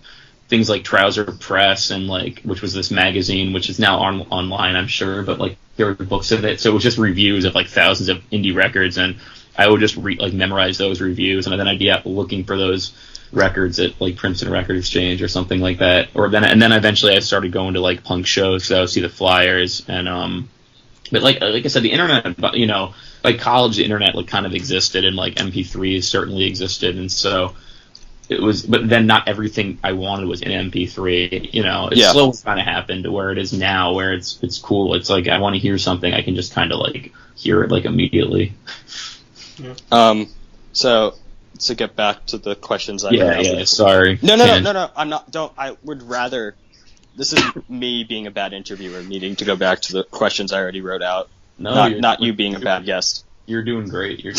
things like Trouser Press and like, which was this magazine, which is now online, I'm sure, but like there were books of it. So it was just reviews of like thousands of indie records, and I would just memorize those reviews, and then I'd be out looking for those records at like Princeton Record Exchange or something like that. And then eventually I started going to like punk shows, so I would see the flyers, and but like I said, the internet, like college, the internet like kind of existed, and like MP3s certainly existed, and so it was, but then not everything I wanted was in MP3. It slowly kind of happened to where it is now, where it's cool. It's like I want to hear something, I can just kind of like hear it like immediately. So to get back to the questions I have. Sorry. No. I'm not. Don't. I would rather. This is me being a bad interviewer, needing to go back to the questions I already wrote out. No, not you being a bad guest. You're doing great. I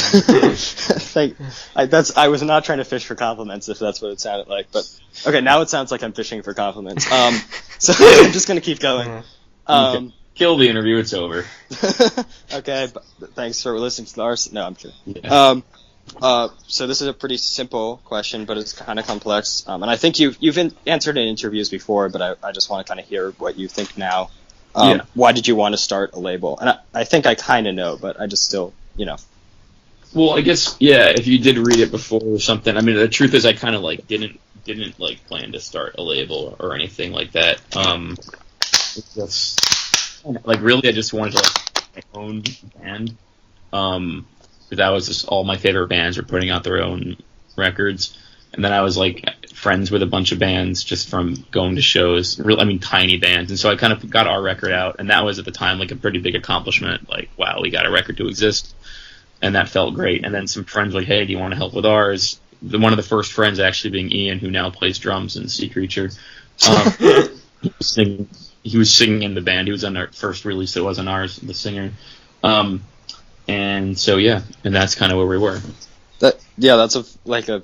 was not trying to fish for compliments, if that's what it sounded like. But okay, now it sounds like I'm fishing for compliments. So I'm just gonna keep going. Kill the interview. It's over. Okay, but thanks for listening to ours. No, I'm kidding. Yeah. So this is a pretty simple question, but it's kind of complex. And I think you've answered in interviews before, but I just want to kind of hear what you think now. Why did you want to start a label? And I think I kind of know, but I just still, Well, I guess, if you did read it before or something. I mean, the truth is I kind of like didn't like plan to start a label or anything like that. It's just like really I just wanted to like my own band. That was just all my favorite bands were putting out their own records, and then I was like friends with a bunch of bands just from going to shows, tiny bands, and so I kind of got our record out, and that was at the time like a pretty big accomplishment, like wow, we got a record to exist, and that felt great. And then some friends were like, hey, do you want to help with ours? One of the first friends actually being Ian, who now plays drums in Sea Creature. He was singing in the band. He was on our first release that wasn't ours, the singer. And so and that's kind of where we were. That's a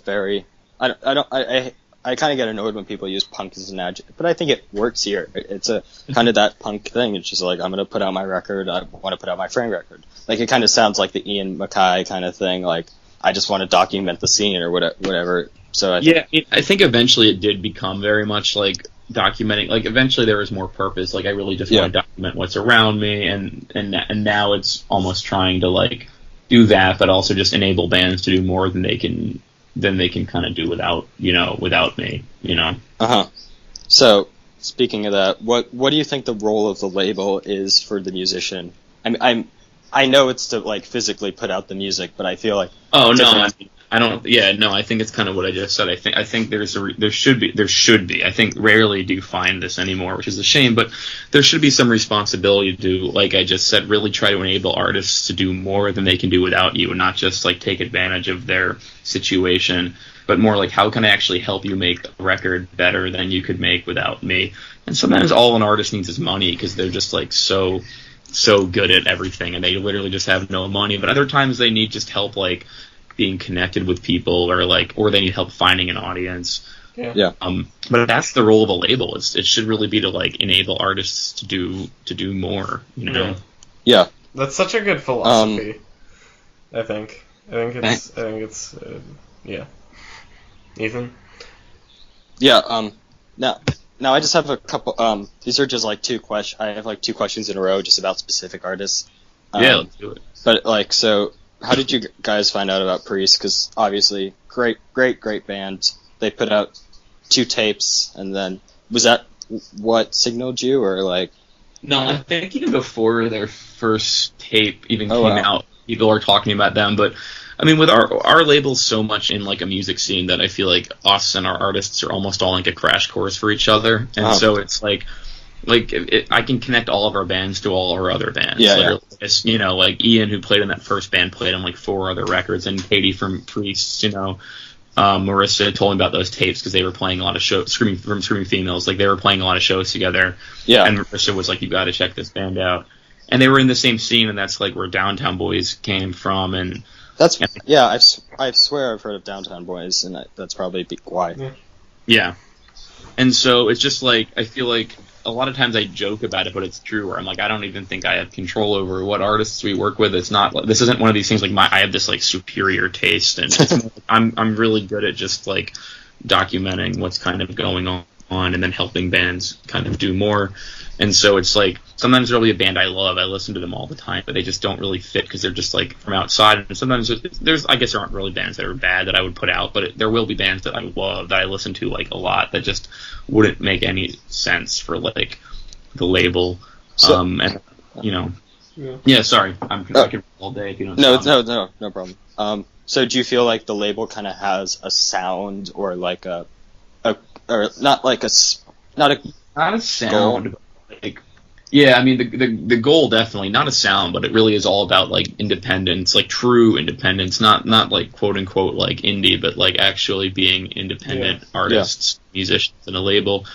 very I I kind of get annoyed when people use punk as an adjective, but I think it works here. It's a kind of that punk thing. It's just like, I'm going to put out my record. I want to put out my frame record. Like, it kind of sounds like the Ian MacKaye kind of thing. Like, I just want to document the scene or whatever. So I think eventually it did become very much like documenting. Like, eventually there was more purpose. Like, I really just want to document what's around me, and now it's almost trying to like do that, but also just enable bands to do more than they can kind of do without me. So, speaking of that, what do you think the role of the label is for the musician? I know it's to like physically put out the music, but I feel like I don't. Yeah, no. I think it's kind of what I just said. I think there should be. I think rarely do you find this anymore, which is a shame. But there should be some responsibility to, like I just said, really try to enable artists to do more than they can do without you, and not just like take advantage of their situation, but more like, how can I actually help you make a record better than you could make without me? And sometimes all an artist needs is money, because they're just like so good at everything, and they literally just have no money. But other times they need just help, like being connected with people, or they need help finding an audience. Yeah. But that's the role of a label. It should really be to like enable artists to do more. Yeah. That's such a good philosophy. I think it's yeah. Ethan. Yeah. Now I just have a couple. These are just like two questions. I have like two questions in a row just about specific artists. Let's do it. But like, so how did you guys find out about Priest? Because obviously, great band. They put out 2 tapes, and then was that what signaled you, or like? No, I think even before their first tape even came out, people are talking about them. But I mean, with our label's so much in like a music scene that I feel like us and our artists are almost all like a crash course for each other, and so it's like I can connect all of our bands to all our other bands. It's, like Ian, who played in that first band, played on like 4 other records, and Katie from Priest, Marissa told me about those tapes because they were playing a lot of shows. Screaming Females, like they were playing a lot of shows together. Yeah, and Marissa was like, "You got to check this band out," and they were in the same scene, and that's like where Downtown Boys came from, and I swear I've heard of Downtown Boys, and that's probably why. Yeah, and so it's just like, I feel like a lot of times I joke about it, but it's true, where I'm like, I don't even think I have control over what artists we work with. It's not, this isn't one of these things like I have this like superior taste, and it's more, I'm really good at just like documenting what's kind of going on and then helping bands kind of do more. And so it's like, sometimes there'll be a band I love, I listen to them all the time, but they just don't really fit because they're just like from outside. And sometimes I guess there aren't really bands that are bad that I would put out, but there will be bands that I love, that I listen to like a lot, that just wouldn't make any sense for like the label. Sorry, I could all day if you don't. No problem. So do you feel like the label kind of has a sound, or like not a sound, but like, yeah, I mean the goal, definitely not a sound, but it really is all about like independence, like true independence, not like quote unquote like indie, but like actually being independent artists, musicians in a label,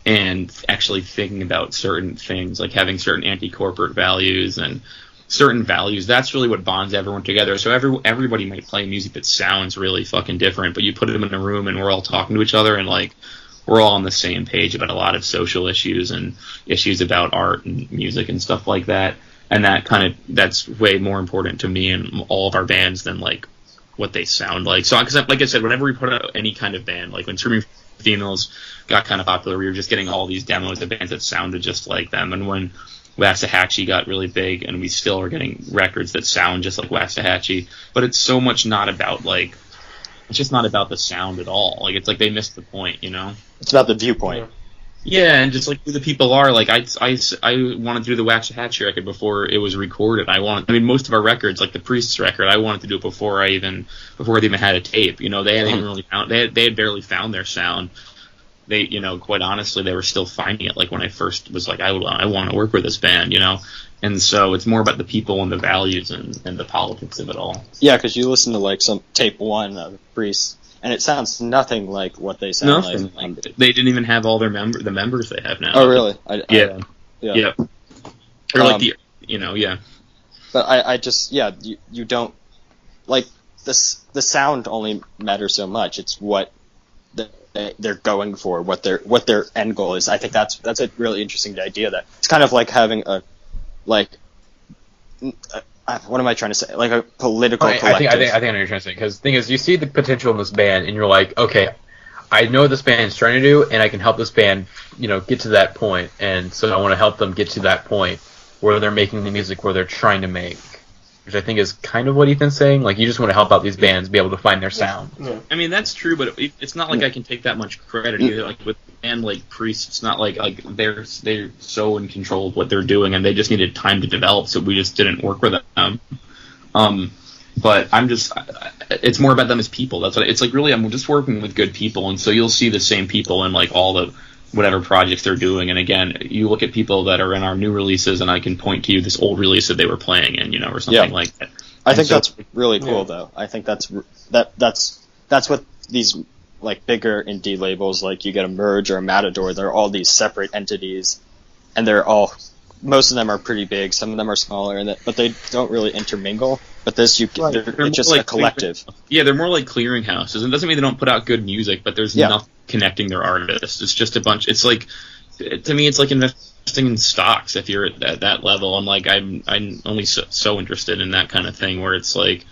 and actually thinking about certain things, like having certain anti-corporate values and certain values. That's really what bonds everyone together. So everybody might play music that sounds really fucking different, but you put them in a room and we're all talking to each other, and like we're all on the same page about a lot of social issues and issues about art and music and stuff like that. And that's way more important to me and all of our bands than like what they sound like. So, because like I said, whenever we put out any kind of band, like when Screaming Females got kind of popular, we were just getting all these demos of bands that sounded just like them. And when Waxahachie got really big, and we still are getting records that sound just like Waxahachie, but it's so much not about like, it's just not about the sound at all. Like, it's like they missed the point, It's about the viewpoint. Yeah, and just like who the people are. Like, I wanted to do the Waxahachie record before it was recorded. Most of our records, like the Priest's record, I wanted to do it before they even had a tape. They hadn't even really found, they had barely found their sound. They, quite honestly, they were still finding it. Like when I first was like, I want to work with this band, And so it's more about the people and the values and the politics of it all. Yeah, because you listen to like some tape 1 of Priest, and it sounds nothing like what they sound like. They didn't even have all the members they have now. Oh, really? Yeah. Or like yeah. But I just, you don't, like, the sound only matters so much. It's what they're going for, what their end goal is. I think that's a really interesting idea. That it's kind of like having a what am I trying to say? Like a political collective. I think I know what you're trying to say. Because the thing is, you see the potential in this band, and you're like, okay, I know what this band's trying to do, and I can help this band, get to that point. And so I want to help them get to that point where they're making the music where they're trying to make. Which I think is kind of what Ethan's saying. Like, you just want to help out these bands be able to find their sound. Yeah. I mean, that's true, but it's not like I can take that much credit either. Like, with a band like Priest, it's not like they're so in control of what they're doing, and they just needed time to develop, so we just didn't work with them. But it's more about them as people. That's what it's like. Really, I'm just working with good people, and so you'll see the same people in like all the whatever projects they're doing. And again, you look at people that are in our new releases, and I can point to you this old release that they were playing in, or something like that. I think that's really cool, though. I think that's what these like bigger indie labels, like you get a Merge or a Matador, they're all these separate entities, and most of them are pretty big. Some of them are smaller, but they don't really intermingle. But it's just like a collective. They're more like clearinghouses. It doesn't mean they don't put out good music, but there's nothing connecting their artists. It's just a bunch. It's like, to me, it's like investing in stocks. If you're at that level, I'm only so interested in that kind of thing where it's like,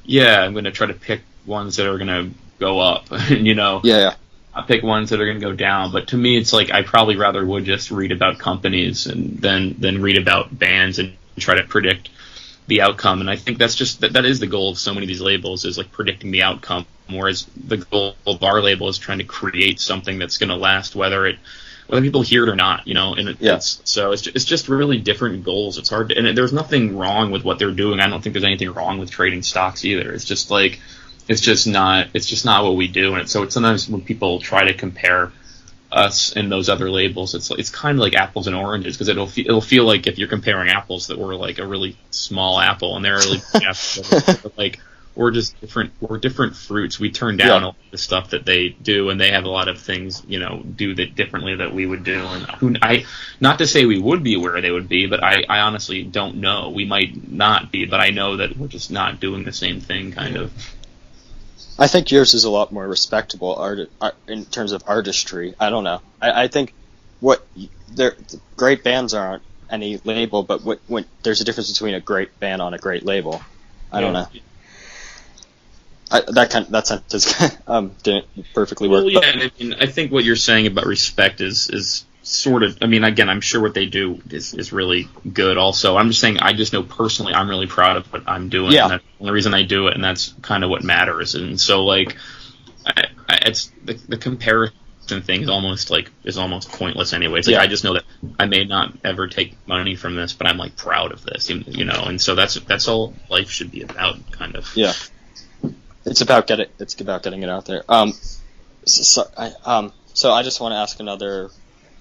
I'm going to try to pick ones that are going to go up. I'll pick ones that are going to go down. But to me, it's like I probably rather would just read about companies than read about bands and try to predict the outcome. And I think that's just that is the goal of so many of these labels, is like predicting the outcome, whereas the goal of our label is trying to create something that's going to last, whether people hear it or not, so it's just really different goals. It's hard and there's nothing wrong with what they're doing. I don't think there's anything wrong with trading stocks either. It's just like it's just not what we do. And so it's sometimes when people try to compare us and those other labels, it's kind of like apples and oranges, because it'll feel like if you're comparing apples that we're like a really small apple and they're a really big apple, but like we're different fruits. We turn down a lot of the stuff that they do, and they have a lot of things do that differently that we would do. And not to say we would be where they would be, but I honestly don't know. We might not be, but I know that we're just not doing the same thing kind of. I think yours is a lot more respectable in terms of artistry. I don't know. I think great bands aren't any label, but when there's a difference between a great band on a great label. I don't know. That sentence didn't perfectly work. Well, I think what you're saying about respect is sort of. I mean, again, I'm sure what they do is really good. Also, I'm just saying, I just know personally, I'm really proud of what I'm doing. Yeah. And that's the only reason I do it, and that's kind of what matters. And so, like, it's the comparison thing is almost pointless anyway. It's like I just know that I may not ever take money from this, but I'm like proud of this, And so that's all life should be about, kind of. Yeah. It's about getting it out there. So I just want to ask another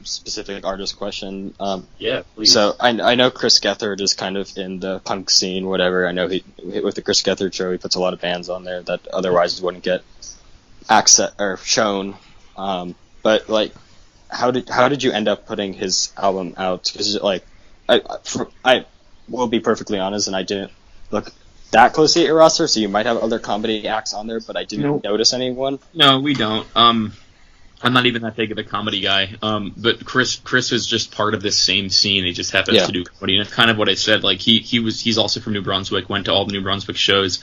specific artist question. Please. So I know Chris Gethard is kind of in the punk scene, whatever. I know he with the Chris Gethard show, he puts a lot of bands on there that otherwise wouldn't get access or shown. But like, how did you end up putting his album out? Because like, I will be perfectly honest, and I didn't look that closely at your roster, so you might have other comedy acts on there, but I didn't notice anyone. No, we don't. I'm not even that big of a comedy guy. But Chris is just part of this same scene. He just happens to do comedy, and it's kind of what I said. Like he's also from New Brunswick, went to all the New Brunswick shows.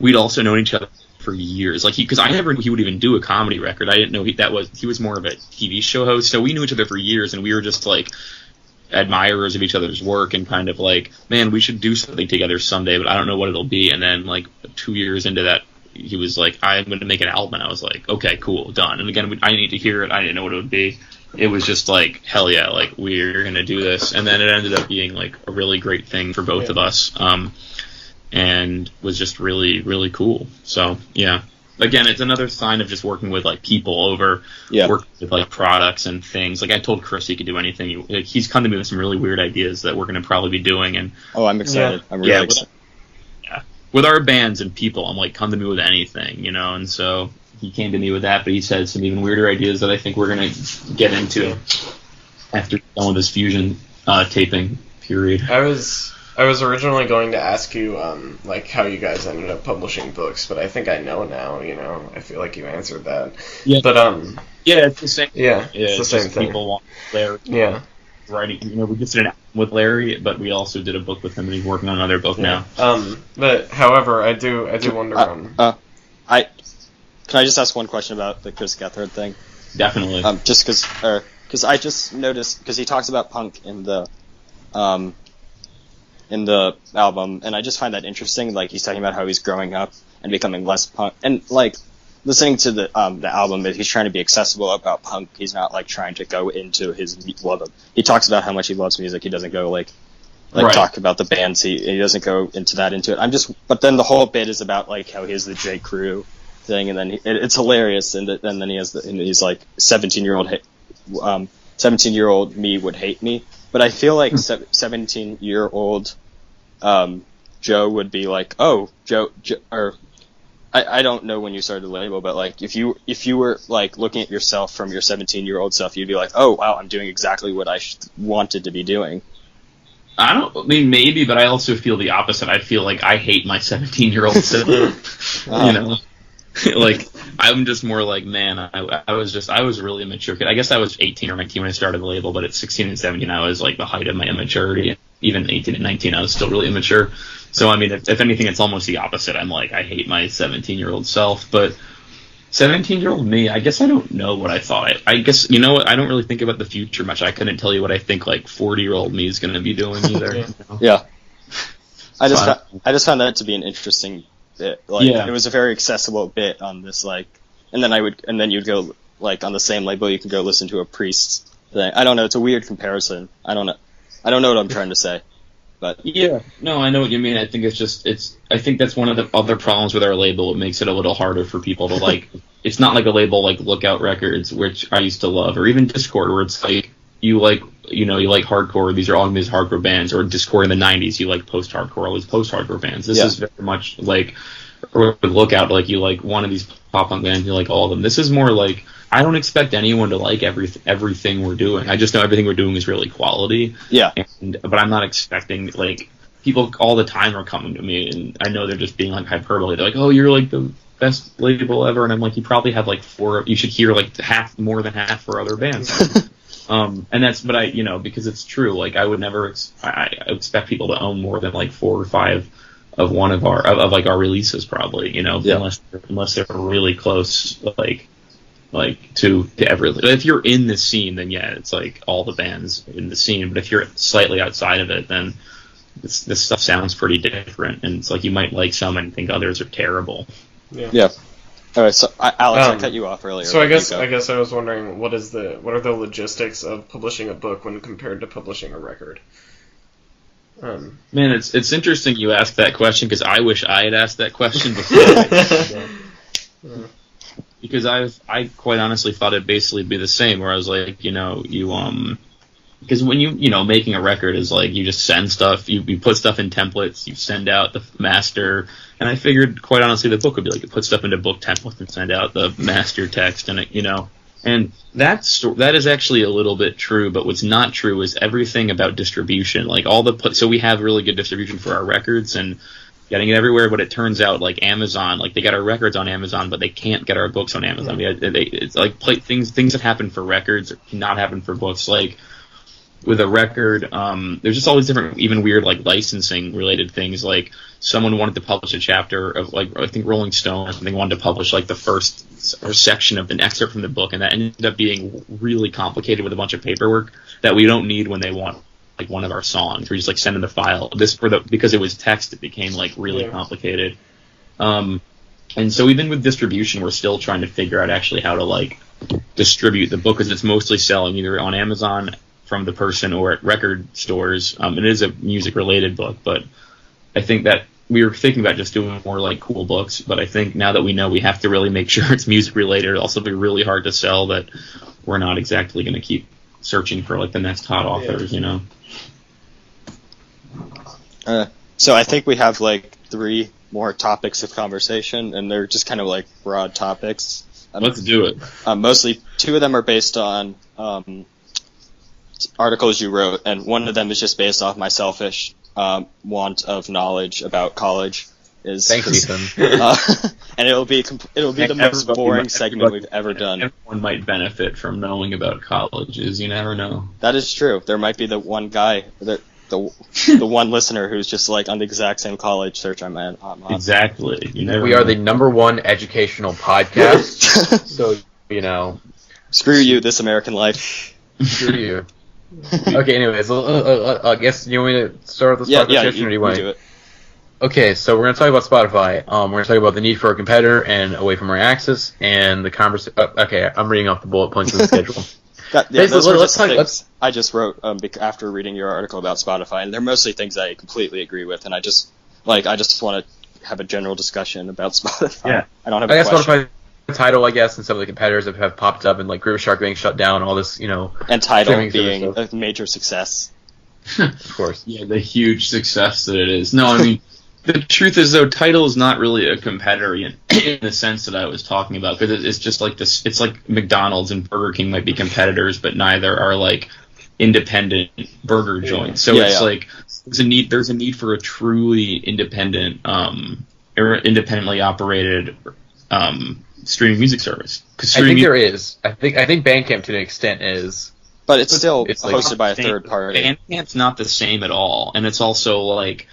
We'd also known each other for years. Like because I never knew he would even do a comedy record. I didn't know he was more of a TV show host. So we knew each other for years, and we were just like admirers of each other's work, and kind of like, man, we should do something together someday, but I don't know what it'll be. And then like 2 years into that, he was like, I'm going to make an album. And I was like, okay, cool, done. And again, I need to hear it. I didn't know what it would be. It was just like, hell yeah, like we're going to do this. And then it ended up being like a really great thing for both of us. And was just really, really cool. So yeah. Again, it's another sign of just working with like people over working with like products and things. Like I told Chris he could do anything. He's come to me with some really weird ideas that we're going to probably be doing. And I'm excited. I'm really excited. With our bands and people, I'm like, come to me with anything, And so he came to me with that, but he said some even weirder ideas that I think we're going to get into after all of this fusion taping period. I was I was originally going to ask you, like, how you guys ended up publishing books, but I think I know now, you know. I feel like you answered that. Yeah. But, yeah, it's the same. Yeah, it's the same thing. People want Larry. Yeah. Writing, you know, we just did an album with Larry, but we also did a book with him, and he's working on another book now. But, however, I do wonder, Can I just ask one question about the Chris Gethard thing? Definitely. Just because I just noticed, because he talks about punk in the album, and I just find that interesting. Like, he's talking about how he's growing up and becoming less punk, and like listening to the album, he's trying to be accessible about punk. He's not like trying to go into his love of. He talks about how much he loves music. He doesn't go like right. talk about the bands. He doesn't go into it. But then the whole bit is about like how he has the J. Crew thing, and then it's hilarious. And then he has and he's like 17-year-old me would hate me. But I feel like 17-year-old Joe would be like, oh, Joe, or I don't know when you started the label, but like if you were like looking at yourself from your 17-year-old self, you'd be like, oh wow, I'm doing exactly what I wanted to be doing. I mean, maybe, but I also feel the opposite. I feel like I hate my 17-year-old self. You know, like I'm just more like, man, I was really immature kid. I guess I was 18 or 19 when I started the label, but at 16 and 17, I was like the height of my immaturity. Even 18 and 19, I was still really immature. So I mean, if anything, it's almost the opposite. I'm like, I hate my 17-year-old self, but 17-year-old me, I guess I don't know what I thought. I guess, you know what, I don't really think about the future much. I couldn't tell you what I think like 40-year-old me is going to be doing either. Yeah. You know? Yeah. I just found that to be an interesting bit. Like, yeah. It was a very accessible bit on this, like, and then you'd go, like, on the same label, you can go listen to a Priest thing. I don't know, it's a weird comparison. I don't know what I'm trying to say. But yeah, no, I know what you mean. I think I think that's one of the other problems with our label. It makes it a little harder for people to like. It's not like a label like Lookout Records, which I used to love, or even Discord, where it's like you like hardcore. These are all these hardcore bands, or Discord in the '90s. You like post-hardcore, all these post-hardcore bands. This is very much like, or Lookout, like you like one of these pop punk bands, you like all of them. This is more like, I don't expect anyone to like everything we're doing. I just know everything we're doing is really quality. Yeah. But I'm not expecting, like, people all the time are coming to me, and I know they're just being, like, hyperbole. They're like, oh, you're, like, the best label ever. And I'm like, you probably have, like, you should hear, like, more than half for other bands. And that's, but because it's true, like, I would never, I expect people to own more than, like, 4 or 5 of one of our releases, probably, unless they're really close, like to everything. If you're in the scene, then yeah, it's like all the bands in the scene. But if you're slightly outside of it, then this stuff sounds pretty different, and it's like you might like some and think others are terrible. Yeah. All right, so Alex, I cut you off earlier. So I guess I was wondering what are the logistics of publishing a book when compared to publishing a record? Man, it's interesting you asked that question, because I wish I had asked that question before. Because I quite honestly thought it'd basically be the same, where I was like, because when you making a record is like, you just send stuff, you put stuff in templates, you send out the master, and I figured, quite honestly, the book would be like, you put stuff into book templates and send out the master text, and and that is actually a little bit true, but what's not true is everything about distribution, like so we have really good distribution for our records, and getting it everywhere, but it turns out, like, Amazon, like, they got our records on Amazon, but they can't get our books on Amazon. It's like things that happen for records cannot happen for books. Like, with a record, there's just all these different, even weird, like, licensing related things. Like, someone wanted to publish a chapter of, like, I think Rolling Stone or something wanted to publish, like, the first section of an excerpt from the book, and that ended up being really complicated with a bunch of paperwork that we don't need when they want, like, one of our songs. We just, like, send them the file. Because it was text, it became, like, really complicated. And so even with distribution, we're still trying to figure out actually how to, like, distribute the book, because it's mostly selling either on Amazon from the person or at record stores. It is a music-related book, but I think that we were thinking about just doing more, like, cool books, but I think now that we know we have to really make sure it's music-related, it'll also be really hard to sell, that we're not exactly going to keep searching for, like, the next hot authors, So I think we have, like, 3 more topics of conversation, and they're just kind of, like, broad topics. Let's do it. Mostly 2 of them are based on articles you wrote, and one of them is just based off my selfish want of knowledge about college is. Thanks, Ethan. And it'll be the most boring segment we've ever done. Everyone might benefit from knowing about colleges. You never know. That is true. There might be the one guy, the one listener who's just like on the exact same college search I'm at. Exactly. We are the #1 educational podcast. So, Screw you, This American Life. Screw you. Okay, anyways, I guess you want me to start with this podcast, or do you want to do it? Okay, so we're going to talk about Spotify. We're going to talk about the need for a competitor and away from our axis, and the conversation. Okay, I'm reading off the bullet points of the schedule. I just wrote after reading your article about Spotify, and they're mostly things I completely agree with, and I just want to have a general discussion about Spotify. Yeah, I don't have a question. Spotify Tidal, I guess, and some of the competitors that have popped up, and like Grooveshark being shut down, all this, and Tidal being a major success. Of course. Yeah, the huge success that it is. No, I mean, the truth is, though, Tidal is not really a competitor in the sense that I was talking about, because it's just like this. It's like McDonald's and Burger King might be competitors, but neither are like independent burger joints. So like there's a need for a truly independent, independently operated streaming music service. I think there is. I think Bandcamp to an extent is. But it's still hosted by a third party. Bandcamp's not the same at all, and it's also like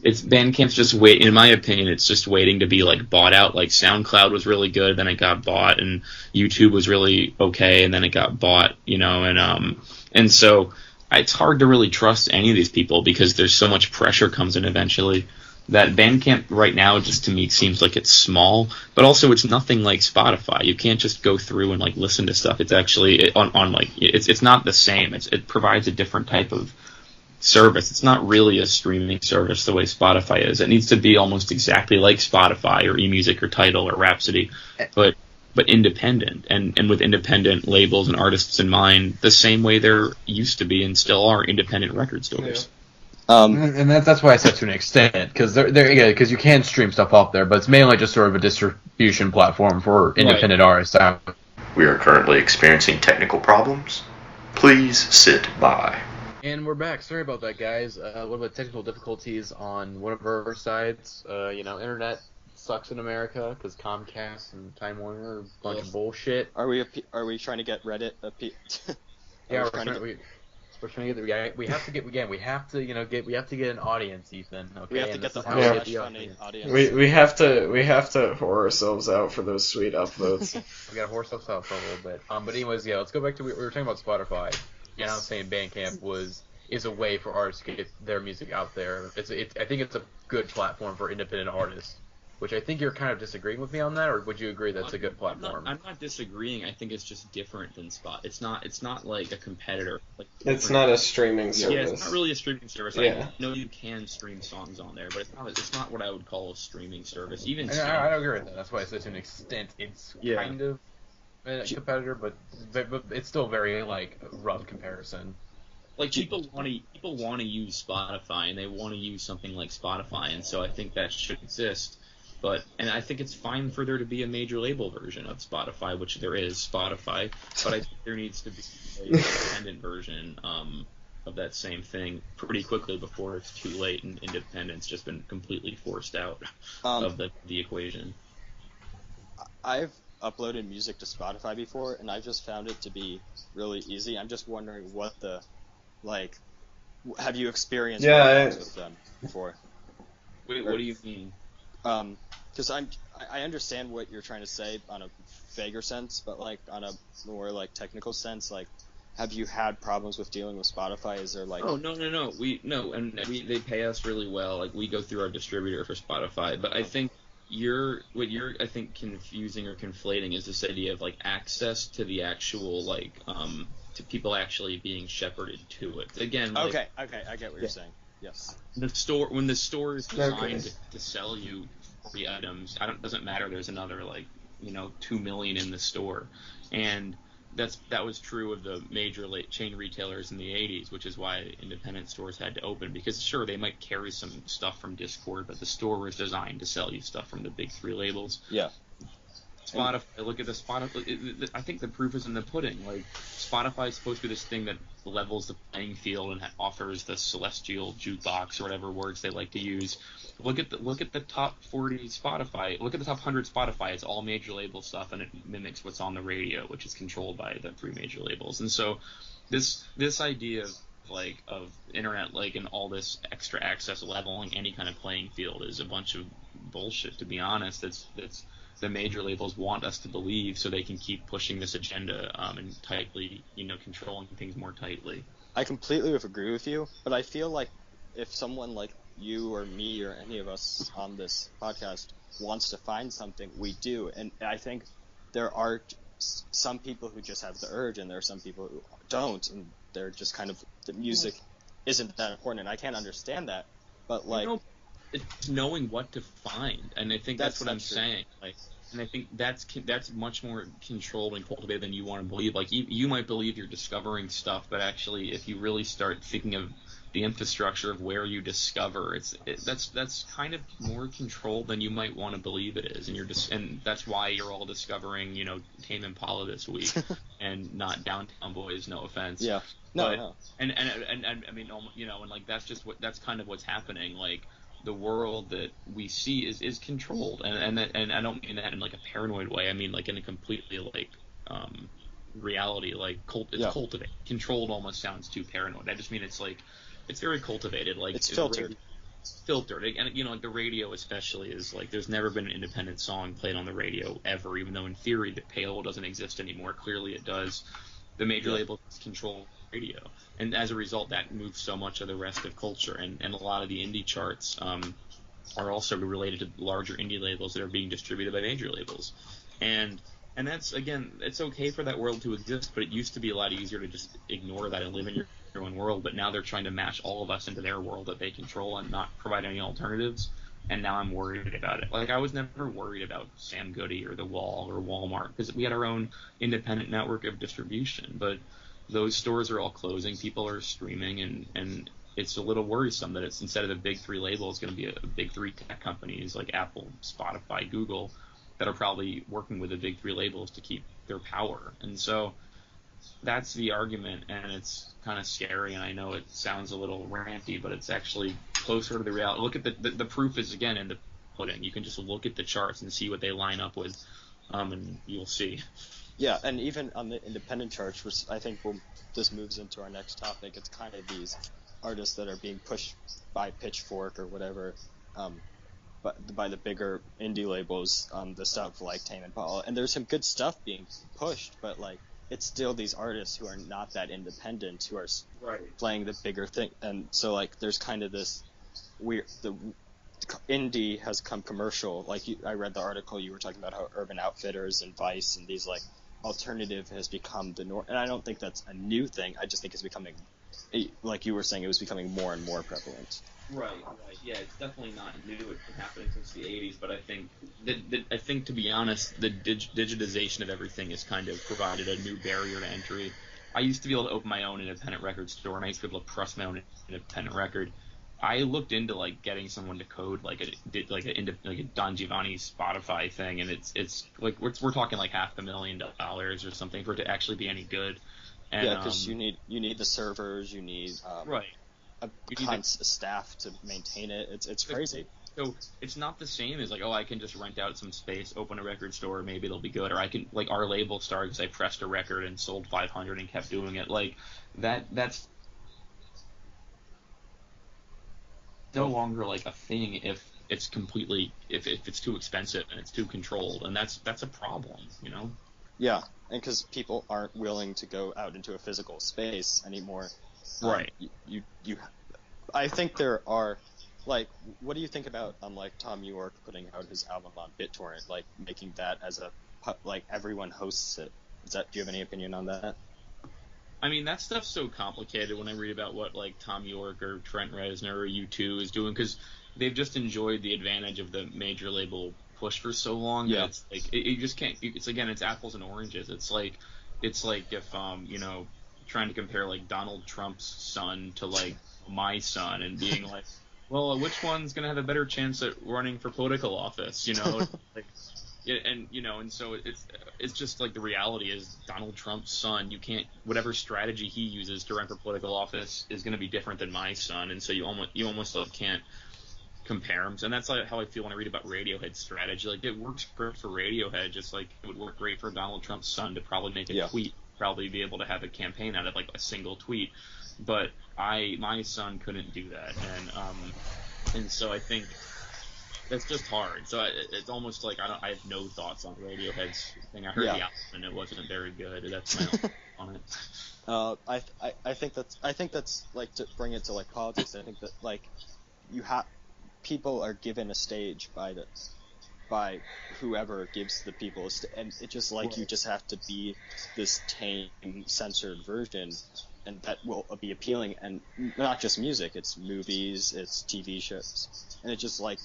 Bandcamp's just in my opinion, it's just waiting to be like bought out. Like SoundCloud was really good, then it got bought, and YouTube was really okay, and then it got bought. And so it's hard to really trust any of these people because there's so much pressure comes in eventually. That Bandcamp right now just to me seems like it's small, but also it's nothing like Spotify. You can't just go through and like listen to stuff. It's actually it's not the same. It provides a different type of service. It's not really a streaming service the way Spotify is. It needs to be almost exactly like Spotify or eMusic or Tidal or Rhapsody, but independent and with independent labels and artists in mind, the same way there used to be and still are independent record stores. Yeah. And that's why I said to an extent, because you can stream stuff off there, but it's mainly just sort of a distribution platform for independent artists. We are currently experiencing technical problems. Please sit by. And we're back. Sorry about that, guys. What about technical difficulties on one of our sides? Internet sucks in America because Comcast and Time Warner are a bunch of bullshit. Are we trying to get Reddit? Yeah, we're trying to get. We have to get again. We have to get an audience, Ethan. Okay, we have to get the funny audience. We have to whore ourselves out for those sweet uploads. We gotta whore ourselves out for a little bit. But anyways, let's go back to we were talking about Spotify. Yeah, I was saying Bandcamp is a way for artists to get their music out there. I think it's a good platform for independent artists. Which I think you're kind of disagreeing with me on that, or would you agree that's a good platform? I'm not disagreeing. I think it's just different than Spot. It's not like a competitor. It's not a streaming service. Yeah, it's not really a streaming service. Yeah. I know you can stream songs on there, but it's not what I would call a streaming service. Even I don't agree with that. That's why I said to an extent it's kind of a competitor, but it's still very like rough comparison. Like people want to use Spotify and they want to use something like Spotify, and so I think that should exist. And I think it's fine for there to be a major label version of Spotify, which there is Spotify, but I think there needs to be an independent version of that same thing pretty quickly before it's too late and independent's just been completely forced out of the equation. I've uploaded music to Spotify before, and I've just found it to be really easy. I'm just wondering have you experienced with them before? Wait, what do you mean? Because I understand what you're trying to say on a vaguer sense, but like on a more like technical sense, like have you had problems with dealing with Spotify? Is there like no, they pay us really well. Like we go through our distributor for Spotify, but I think what you're confusing or conflating is this idea of like access to the actual to people actually being shepherded to it. Again, okay, I get what you're saying. Yes. When the store is designed to sell you free items, doesn't matter. There's another 2 million in the store, and that was true of the major chain retailers in the 80s, which is why independent stores had to open, because sure they might carry some stuff from Discord, but the store was designed to sell you stuff from the big three labels. Yeah. Spotify. Look at the Spotify. I think the proof is in the pudding. Like, Spotify is supposed to be this thing that levels the playing field and offers the celestial jukebox or whatever words they like to use. Look at the top 40 Spotify. Look at the top 100 Spotify. It's all major label stuff, and it mimics what's on the radio, which is controlled by the 3 major labels. And so this idea of internet, and all this extra access leveling any kind of playing field is a bunch of bullshit, to be honest. It's the major labels want us to believe so they can keep pushing this agenda and tightly, controlling things more tightly. I completely agree with you, but I feel like if someone like you or me or any of us on this podcast wants to find something, we do. And I think there are some people who just have the urge, and there are some people who don't, and they're just kind of, the music isn't that important, and I can't understand that. But it's knowing what to find, and I think that's what I'm saying. And I think that's much more controlled and cultivated than you want to believe. You might believe you're discovering stuff, but actually, if you really start thinking of the infrastructure of where you discover, that's kind of more controlled than you might want to believe it is, and that's why you're all discovering, Tame Impala this week, and not Downtown Boys. No offense. Yeah. No. And I mean, and that's kind of what's happening. The world that we see is controlled, and I don't mean that in a paranoid way. I mean in a completely reality, cultivated. Controlled almost sounds too paranoid. I just mean it's very cultivated. It's filtered. It's filtered, and the radio especially is there's never been an independent song played on the radio ever, even though in theory the paywall doesn't exist anymore. Clearly it does. The major labels control radio, and as a result that moves so much of the rest of culture, and a lot of the indie charts are also related to larger indie labels that are being distributed by major labels, and that's, again, it's okay for that world to exist, but it used to be a lot easier to just ignore that and live in your own world. But now they're trying to mash all of us into their world that they control and not provide any alternatives. And now I'm worried about it. I was never worried about Sam Goody or The Wall or Walmart, because we had our own independent network of distribution. But those stores are all closing. People are streaming, and it's a little worrisome that it's, instead of the big 3 labels, going to be a big 3 tech companies like Apple, Spotify, Google, that are probably working with the big 3 labels to keep their power. And so that's the argument, and it's kind of scary, and I know it sounds a little ranty, but it's actually closer to the reality. Look at the proof is, again, in the pudding. You can just look at the charts and see what they line up with, and you'll see. Yeah, and even on the independent charts, which I think this moves into our next topic, it's kind of these artists that are being pushed by Pitchfork or whatever, but by the bigger indie labels, the stuff like Tame Impala, and there's some good stuff being pushed, but it's still these artists who are not that independent who are playing the bigger thing, and so there's kind of this weird. The indie has come commercial. I read the article you were talking about how Urban Outfitters and Vice and these alternative has become the norm, and I don't think that's a new thing. I just think it's becoming, like you were saying, it was becoming more and more prevalent. Right. Yeah, it's definitely not new. It's been happening since the 80s, but I think to be honest, the digitization of everything has kind of provided a new barrier to entry. I used to be able to open my own independent record store, and I used to be able to press my own independent record. I looked into getting someone to code a Don Giovanni Spotify thing, and it's we're talking $500,000 or something for it to actually be any good. And, yeah, because you need the servers, you need a staff to maintain it. It's crazy. So it's not the same as I can just rent out some space, open a record store, maybe it'll be good, or I can our label started because I pressed a record and sold 500 and kept doing it that's no longer a thing if it's completely if it's too expensive and it's too controlled, and that's a problem, Yeah, and because people aren't willing to go out into a physical space anymore. Right. I think there are what do you think about Tom York putting out his album on BitTorrent, making that as a everyone hosts it? Do you have any opinion on that? I mean, that stuff's so complicated when I read about what Tom York or Trent Reznor or U2 is doing, because they've just enjoyed the advantage of the major label push for so long. Yeah. That it's you just can't. It's apples and oranges. It's like if trying to compare Donald Trump's son to my son and being well, which one's gonna have a better chance at running for political office? Yeah, and so it's just like the reality is Donald Trump's son. You can't, whatever strategy he uses to run for political office is going to be different than my son, and so you almost like can't compare them. And that's like how I feel when I read about Radiohead's strategy. Like it works great for Radiohead, just like it would work great for Donald Trump's son to probably make a tweet, probably be able to have a campaign out of like a single tweet. But my son couldn't do that, and so I think. That's just hard. So it's almost like I have no thoughts on Radiohead's thing. I heard the album and it wasn't very good. That's my own on it. I think that's like, to bring it to like politics. I think that like people are given a stage by whoever gives the people and it just like you just have to be this tame, censored version, and that will be appealing. And not just music, it's movies, it's TV shows, and it's just like.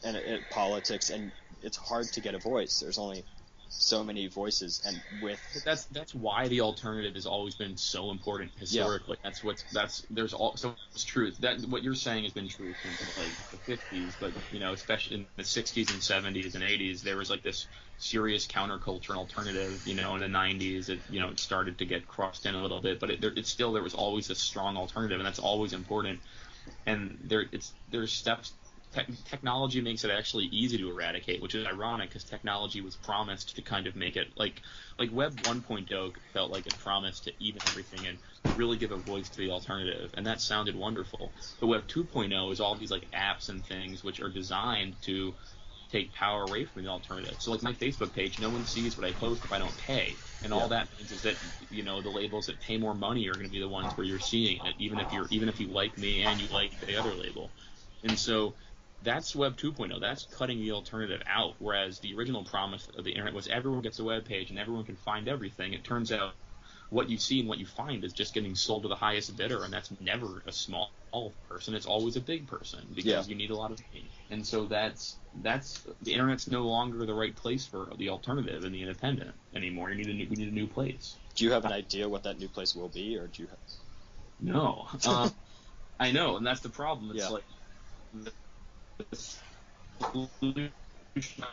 And politics, and it's hard to get a voice. There's only so many voices, and But that's why the alternative has always been so important historically. Yeah. So it's true. That what you're saying has been true since like the 50s, but especially in the 60s and 70s and 80s, there was like this serious counterculture alternative. In the 90s, it started to get crossed in a little bit, but there was always a strong alternative, and that's always important. And there's steps. Technology makes it actually easy to eradicate, which is ironic because technology was promised to kind of make it like Web 1.0 felt like it promised to even everything and really give a voice to the alternative, and that sounded wonderful. But Web 2.0 is all these like apps and things which are designed to take power away from the alternative. So like my Facebook page, no one sees what I post if I don't pay, and all that means is that the labels that pay more money are going to be the ones where you're seeing it, even if you like me and you like the other label, and so. That's Web 2.0. That's cutting the alternative out, whereas the original promise of the internet was everyone gets a web page and everyone can find everything. It turns out what you see and what you find is just getting sold to the highest bidder, and that's never a small person. It's always a big person because you need a lot of money. And so that's the internet's no longer the right place for the alternative and the independent anymore. We need a new place. Do you have an idea what that new place will be, or do you have... No. I know, and that's the problem. It's like...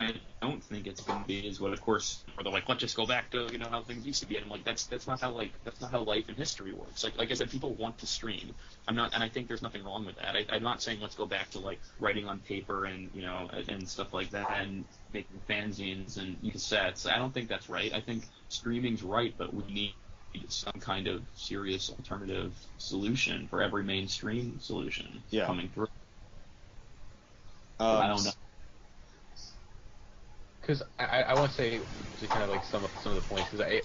I don't think it's going to be is what, of course, or they're like, let's just go back to how things used to be. And I'm like, that's not how life and history works. Like I said, people want to stream. And I think there's nothing wrong with that. I'm not saying let's go back to like writing on paper and and stuff like that and making fanzines and cassettes. I don't think that's right. I think streaming's right, but we need some kind of serious alternative solution for every mainstream solution coming through. I don't know. Because I want to say to kind of like some of the points because I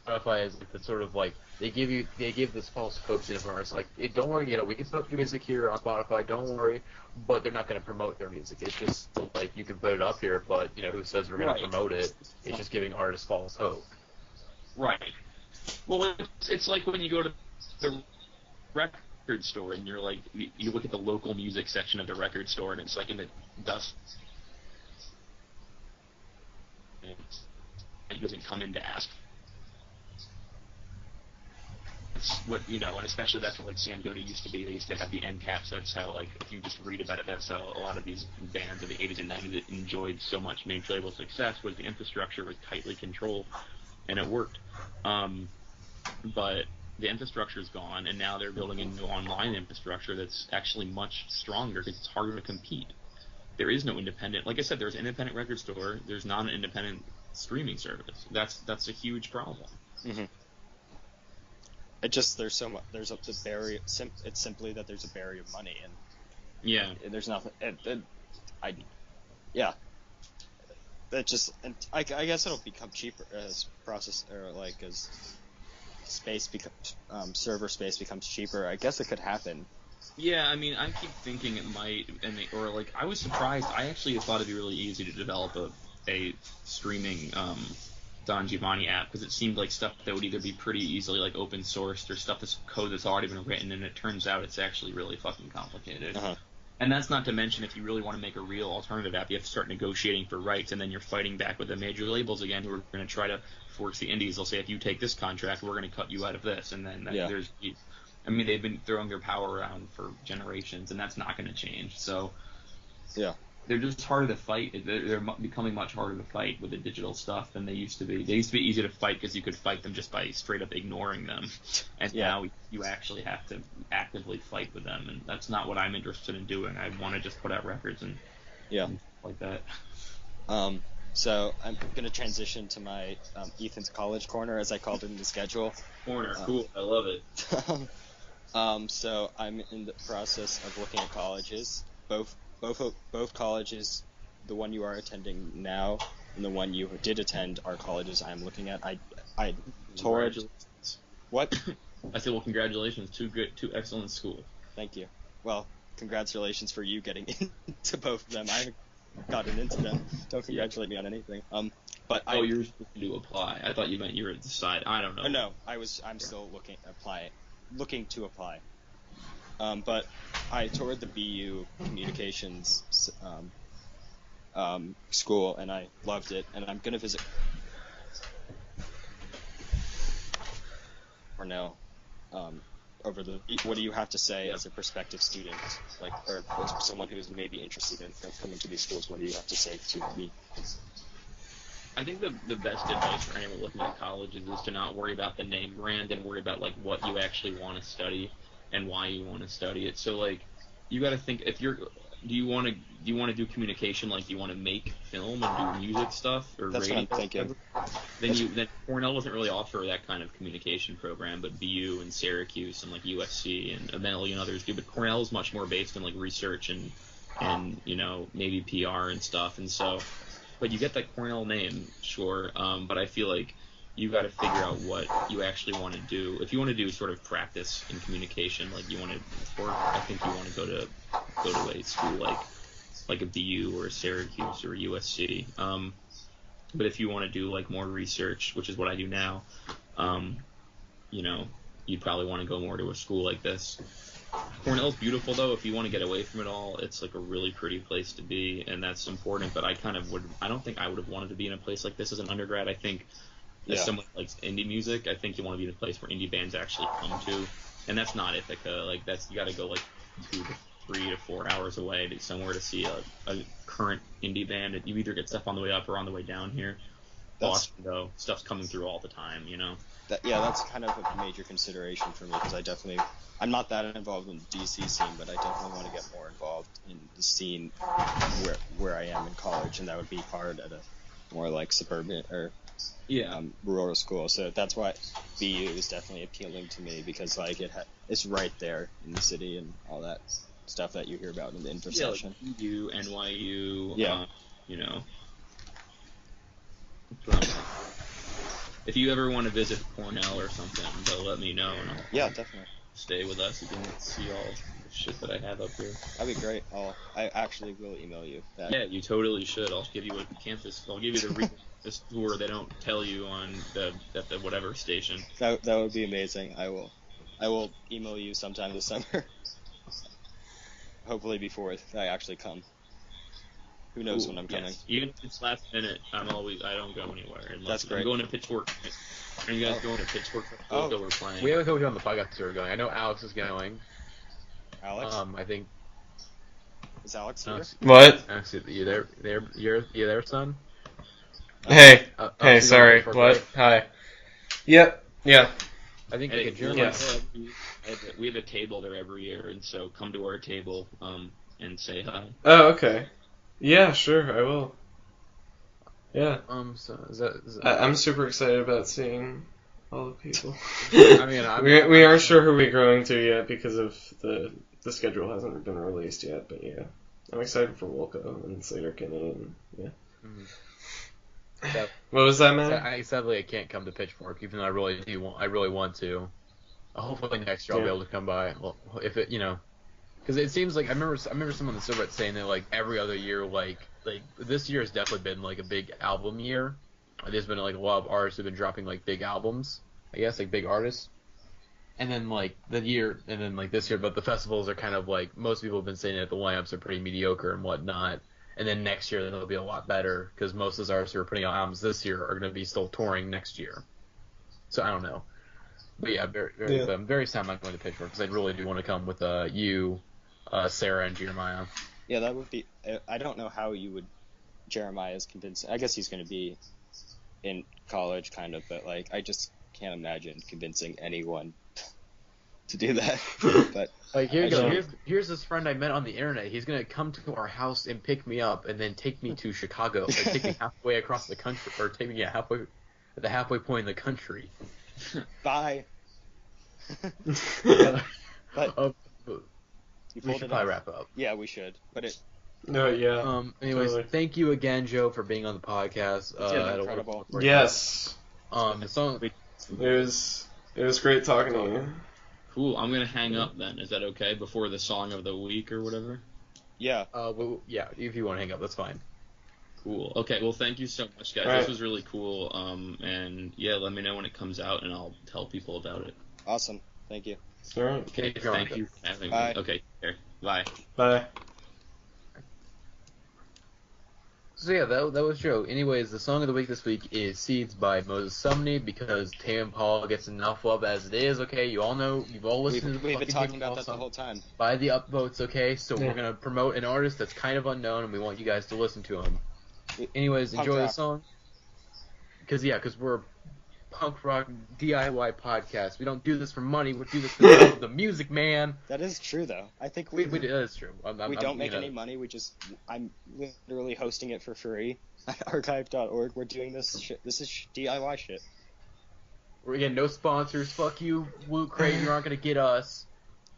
Spotify is like the sort of like they give this false hope to artists like don't worry, we can still do music here on Spotify, don't worry, but they're not going to promote their music. It's just like you can put it up here, but who says we're going to promote it? It's just giving artists false hope. Right. Well, it's like when you go to the record store and you're like you look at the local music section of the record store and it's like in the dust and it doesn't come in to ask. It's what and especially that's what like Sam Goody used to be. They used to have the end caps. That's how like if you just read about it, that's how a lot of these bands of the 80s and 90s that enjoyed so much major label success was the infrastructure was tightly controlled and it worked. But the infrastructure is gone, and now they're building a new online infrastructure that's actually much stronger because it's harder to compete. There is no independent, like I said, there's an independent record store. There's not an independent streaming service. That's a huge problem. Mm-hmm. It just there's a barrier. It's simply that there's a barrier of money, and there's nothing. That just and I guess it'll become cheaper as space becomes server space becomes cheaper. I guess it could happen. Yeah, I mean, I keep thinking it might, I was surprised. I actually thought it'd be really easy to develop a streaming Don Giovanni app because it seemed like stuff that would either be pretty easily like open sourced or stuff that's code that's already been written, and it turns out it's actually really fucking complicated. Uh-huh. And that's not to mention if you really want to make a real alternative app, you have to start negotiating for rights, and then you're fighting back with the major labels again who are going to try to force the indies. They'll say, if you take this contract, we're going to cut you out of this. And then they've been throwing their power around for generations, and that's not going to change. So, yeah. they're just harder to fight. They're becoming much harder to fight with the digital stuff than they used to be. They used to be easy to fight because you could fight them just by straight up ignoring them, and now you actually have to actively fight with them, and that's not what I'm interested in doing. I want to just put out records and like that. So I'm going to transition to my Ethan's college corner, as I called it in the schedule. Corner, cool. I love it. So I'm in the process of looking at colleges. Both colleges, the one you are attending now and the one you did attend, are colleges I'm looking at. I toured. What? I said, well, congratulations, two excellent schools. Thank you. Well, congratulations for you getting into both of them. I haven't gotten into them. Don't congratulate me on anything. You were supposed to apply. I thought you meant you were at the side. I don't know. Oh, no, I'm still looking to apply. But I toured the BU communications school, and I loved it. And I'm going to visit Cornell. What do you have to say as a prospective student, or someone who's maybe interested in coming to these schools? What do you have to say to me? I think the best advice for anyone looking at colleges is to not worry about the name brand and worry about what you actually want to study and why you want to study it. So you got to think, if you're do you want to do communication, do you want to make film and do music stuff or That's radio? What I'm thinking. Then Cornell doesn't really offer that kind of communication program, but BU and Syracuse and USC and a million others do. But Cornell is much more based in research and maybe PR and stuff. And so, but you get that Cornell name, sure. But I feel like you got to figure out what you actually want to do. If you want to do sort of practice in communication, you want to work, I think you want to go to a school like a BU or a Syracuse or a USC. But if you want to do more research, which is what I do now, you'd probably want to go more to a school like this. Cornell's beautiful though. If you want to get away from it all, it's a really pretty place to be, and that's important. But I don't think I would have wanted to be in a place like this as an undergrad. I think as someone who likes indie music, I think you want to be in a place where indie bands actually come to, and that's not Ithaca. You got to go 2 to 3 to 4 hours away to somewhere to see a current indie band. You either get stuff on the way up or on the way down here. Boston, though, stuff's coming through all the time, That's kind of a major consideration for me, because I'm not that involved in the DC scene, but I definitely want to get more involved in the scene where I am in college, and that would be hard at a more suburban or rural school. So that's why BU is definitely appealing to me, because it's right there in the city and all that stuff that you hear about in the intersection. BU, NYU, If you ever want to visit Cornell or something, let me know, and I'll definitely stay with us. You can see all the shit that I have up here. That'd be great. I actually will email you that. Yeah, you totally should. I'll give you a campus. I'll give you the tour they don't tell you on at the whatever station. That would be amazing. I will email you sometime this summer. Hopefully before I actually come. Who knows when I'm coming? Yes. Even if it's last minute, I don't go anywhere. That's great. I'm going to Pitchfork. Are you guys going to Pitchfork? We're playing. We haven't covered on the podcast who are going. I know Alex is going. Alex? I think. Is Alex here? What? Alex, you there, son? Hey. Hey, sorry. What? Hi. Yep. Yeah. I think we you could yes. We have a table there every year, and so come to our table and say hi. Oh, okay. Yeah, sure, I will. Yeah. So is that I'm super excited about seeing all the people. We aren't sure who we're going to yet because of the schedule hasn't been released yet, but yeah. I'm excited for Wilco and Slater Kinney and yeah. Mm-hmm. What was that, man? Sadly, I can't come to Pitchfork, even though I really want to. Hopefully next year I'll be able to come by. Well, if it, because it seems I remember someone on the subreddit saying that every other year, this year has definitely been a big album year. There's been a lot of artists who've been dropping big albums, I guess, big artists. And then this year, but the festivals are kind of most people have been saying that the lineups are pretty mediocre and whatnot. And then next year they'll be a lot better because most of those artists who are putting out albums this year are going to be still touring next year. So I don't know. But yeah, I'm very sad I'm not going to Pitchfork because I really do want to come with you, Sarah, and Jeremiah. Yeah, that would be. I don't know how you would. Jeremiah is convincing. I guess he's going to be in college, kind of, but like I just can't imagine convincing anyone to do that. But like here you go. Here's this friend I met on the internet. He's gonna come to our house and pick me up, and then take me to Chicago, or take me halfway across the country, or take me at the halfway point in the country. Bye. But we should probably wrap up. Yeah, we should. But it. No, yeah. Anyways, totally. Thank you again, Joe, for being on the podcast. Incredible. Yes. The song. It was great talking to you. Cool. I'm gonna hang up then. Is that okay? Before the song of the week or whatever. Yeah. Yeah. If you want to hang up, that's fine. Cool. Okay. Well, thank you so much, guys. Right. This was really cool. And yeah, let me know when it comes out, and I'll tell people about it. Awesome. Thank you. All right. Okay. Thank you for having Bye. me. Okay. Here. Bye. Bye. So yeah, that was Joe. Anyways, the song of the week this week is "Seeds" by Mose Sumney, because Tame Impala gets enough love as it is. Okay, you all know, you've all listened to the We've been fucking talking Tame about Impala that the song whole time. by the upvotes. Okay, so Yeah. we're gonna promote an artist that's kind of unknown, and we want you guys to listen to him. Anyways, Punk enjoy the rock. song. Because we're a punk rock DIY podcast. We don't do this for money. We do this for the love of the music, man. That is true, though. I think We that's true. we don't make any money. I'm literally hosting it for free at archive.org. We're doing this shit. This is DIY shit. We're getting no sponsors. Fuck you, Loot Crate. You're not gonna get us.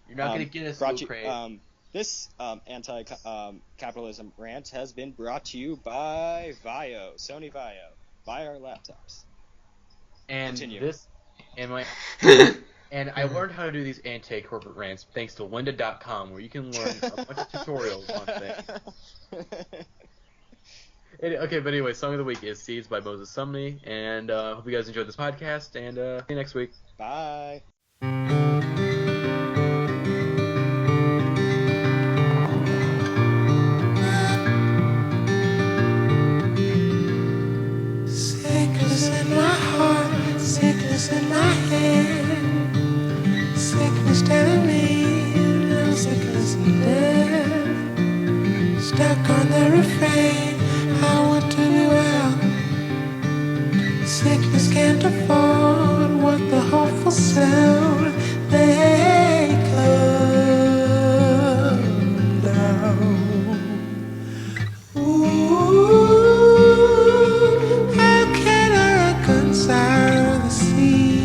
You're not gonna get us, Loot Crate. This anti-capitalism rant has been brought to you by Vaio, Sony Vaio. Buy our laptops. And Continue. and I learned how to do these anti-corporate rants thanks to lynda.com, where you can learn a bunch of tutorials on things. Okay, but anyway, song of the week is "Seeds" by Mose Sumney, and hope you guys enjoyed this podcast, and see you next week. Bye. Sickness in my heart, sickness in my head, sickness telling me no sickness in death. Stuck on the refrain, I want to be well. Sickness can't afford what the hopeful sound they come down. Ooh, how can I reconcile the scene?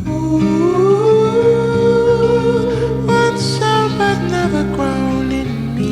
Ooh, once sown but never grown in me.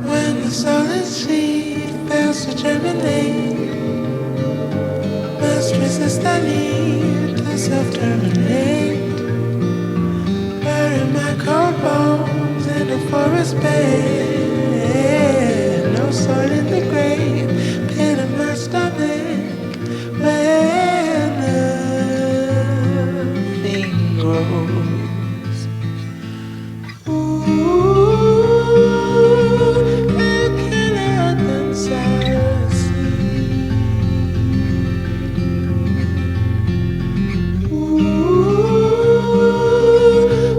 When the solid seed fails to germinate, must resist the need to self-terminate. Bury my cold bones in a forest bed. No soil in the grave, pit of my stomach, where nothing grows. Ooh, how can I reconcile the scene? Ooh,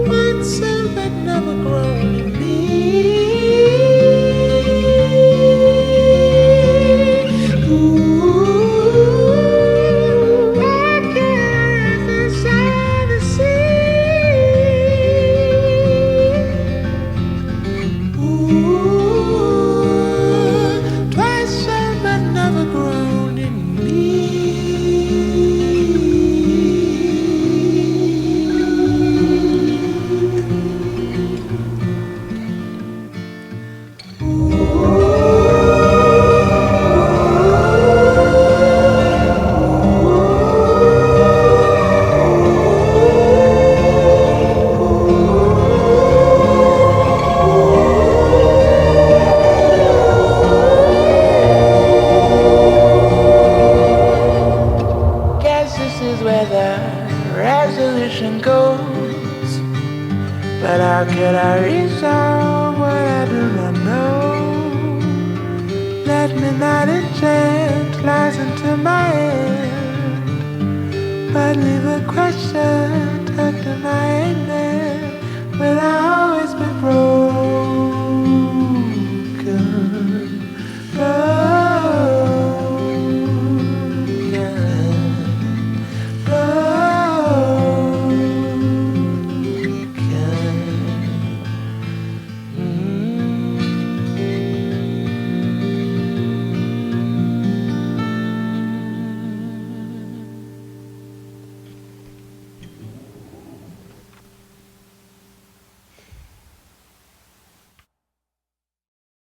once sown but never grown in me. listen to my end, but leave a question tucked in my head. Will I always be broken?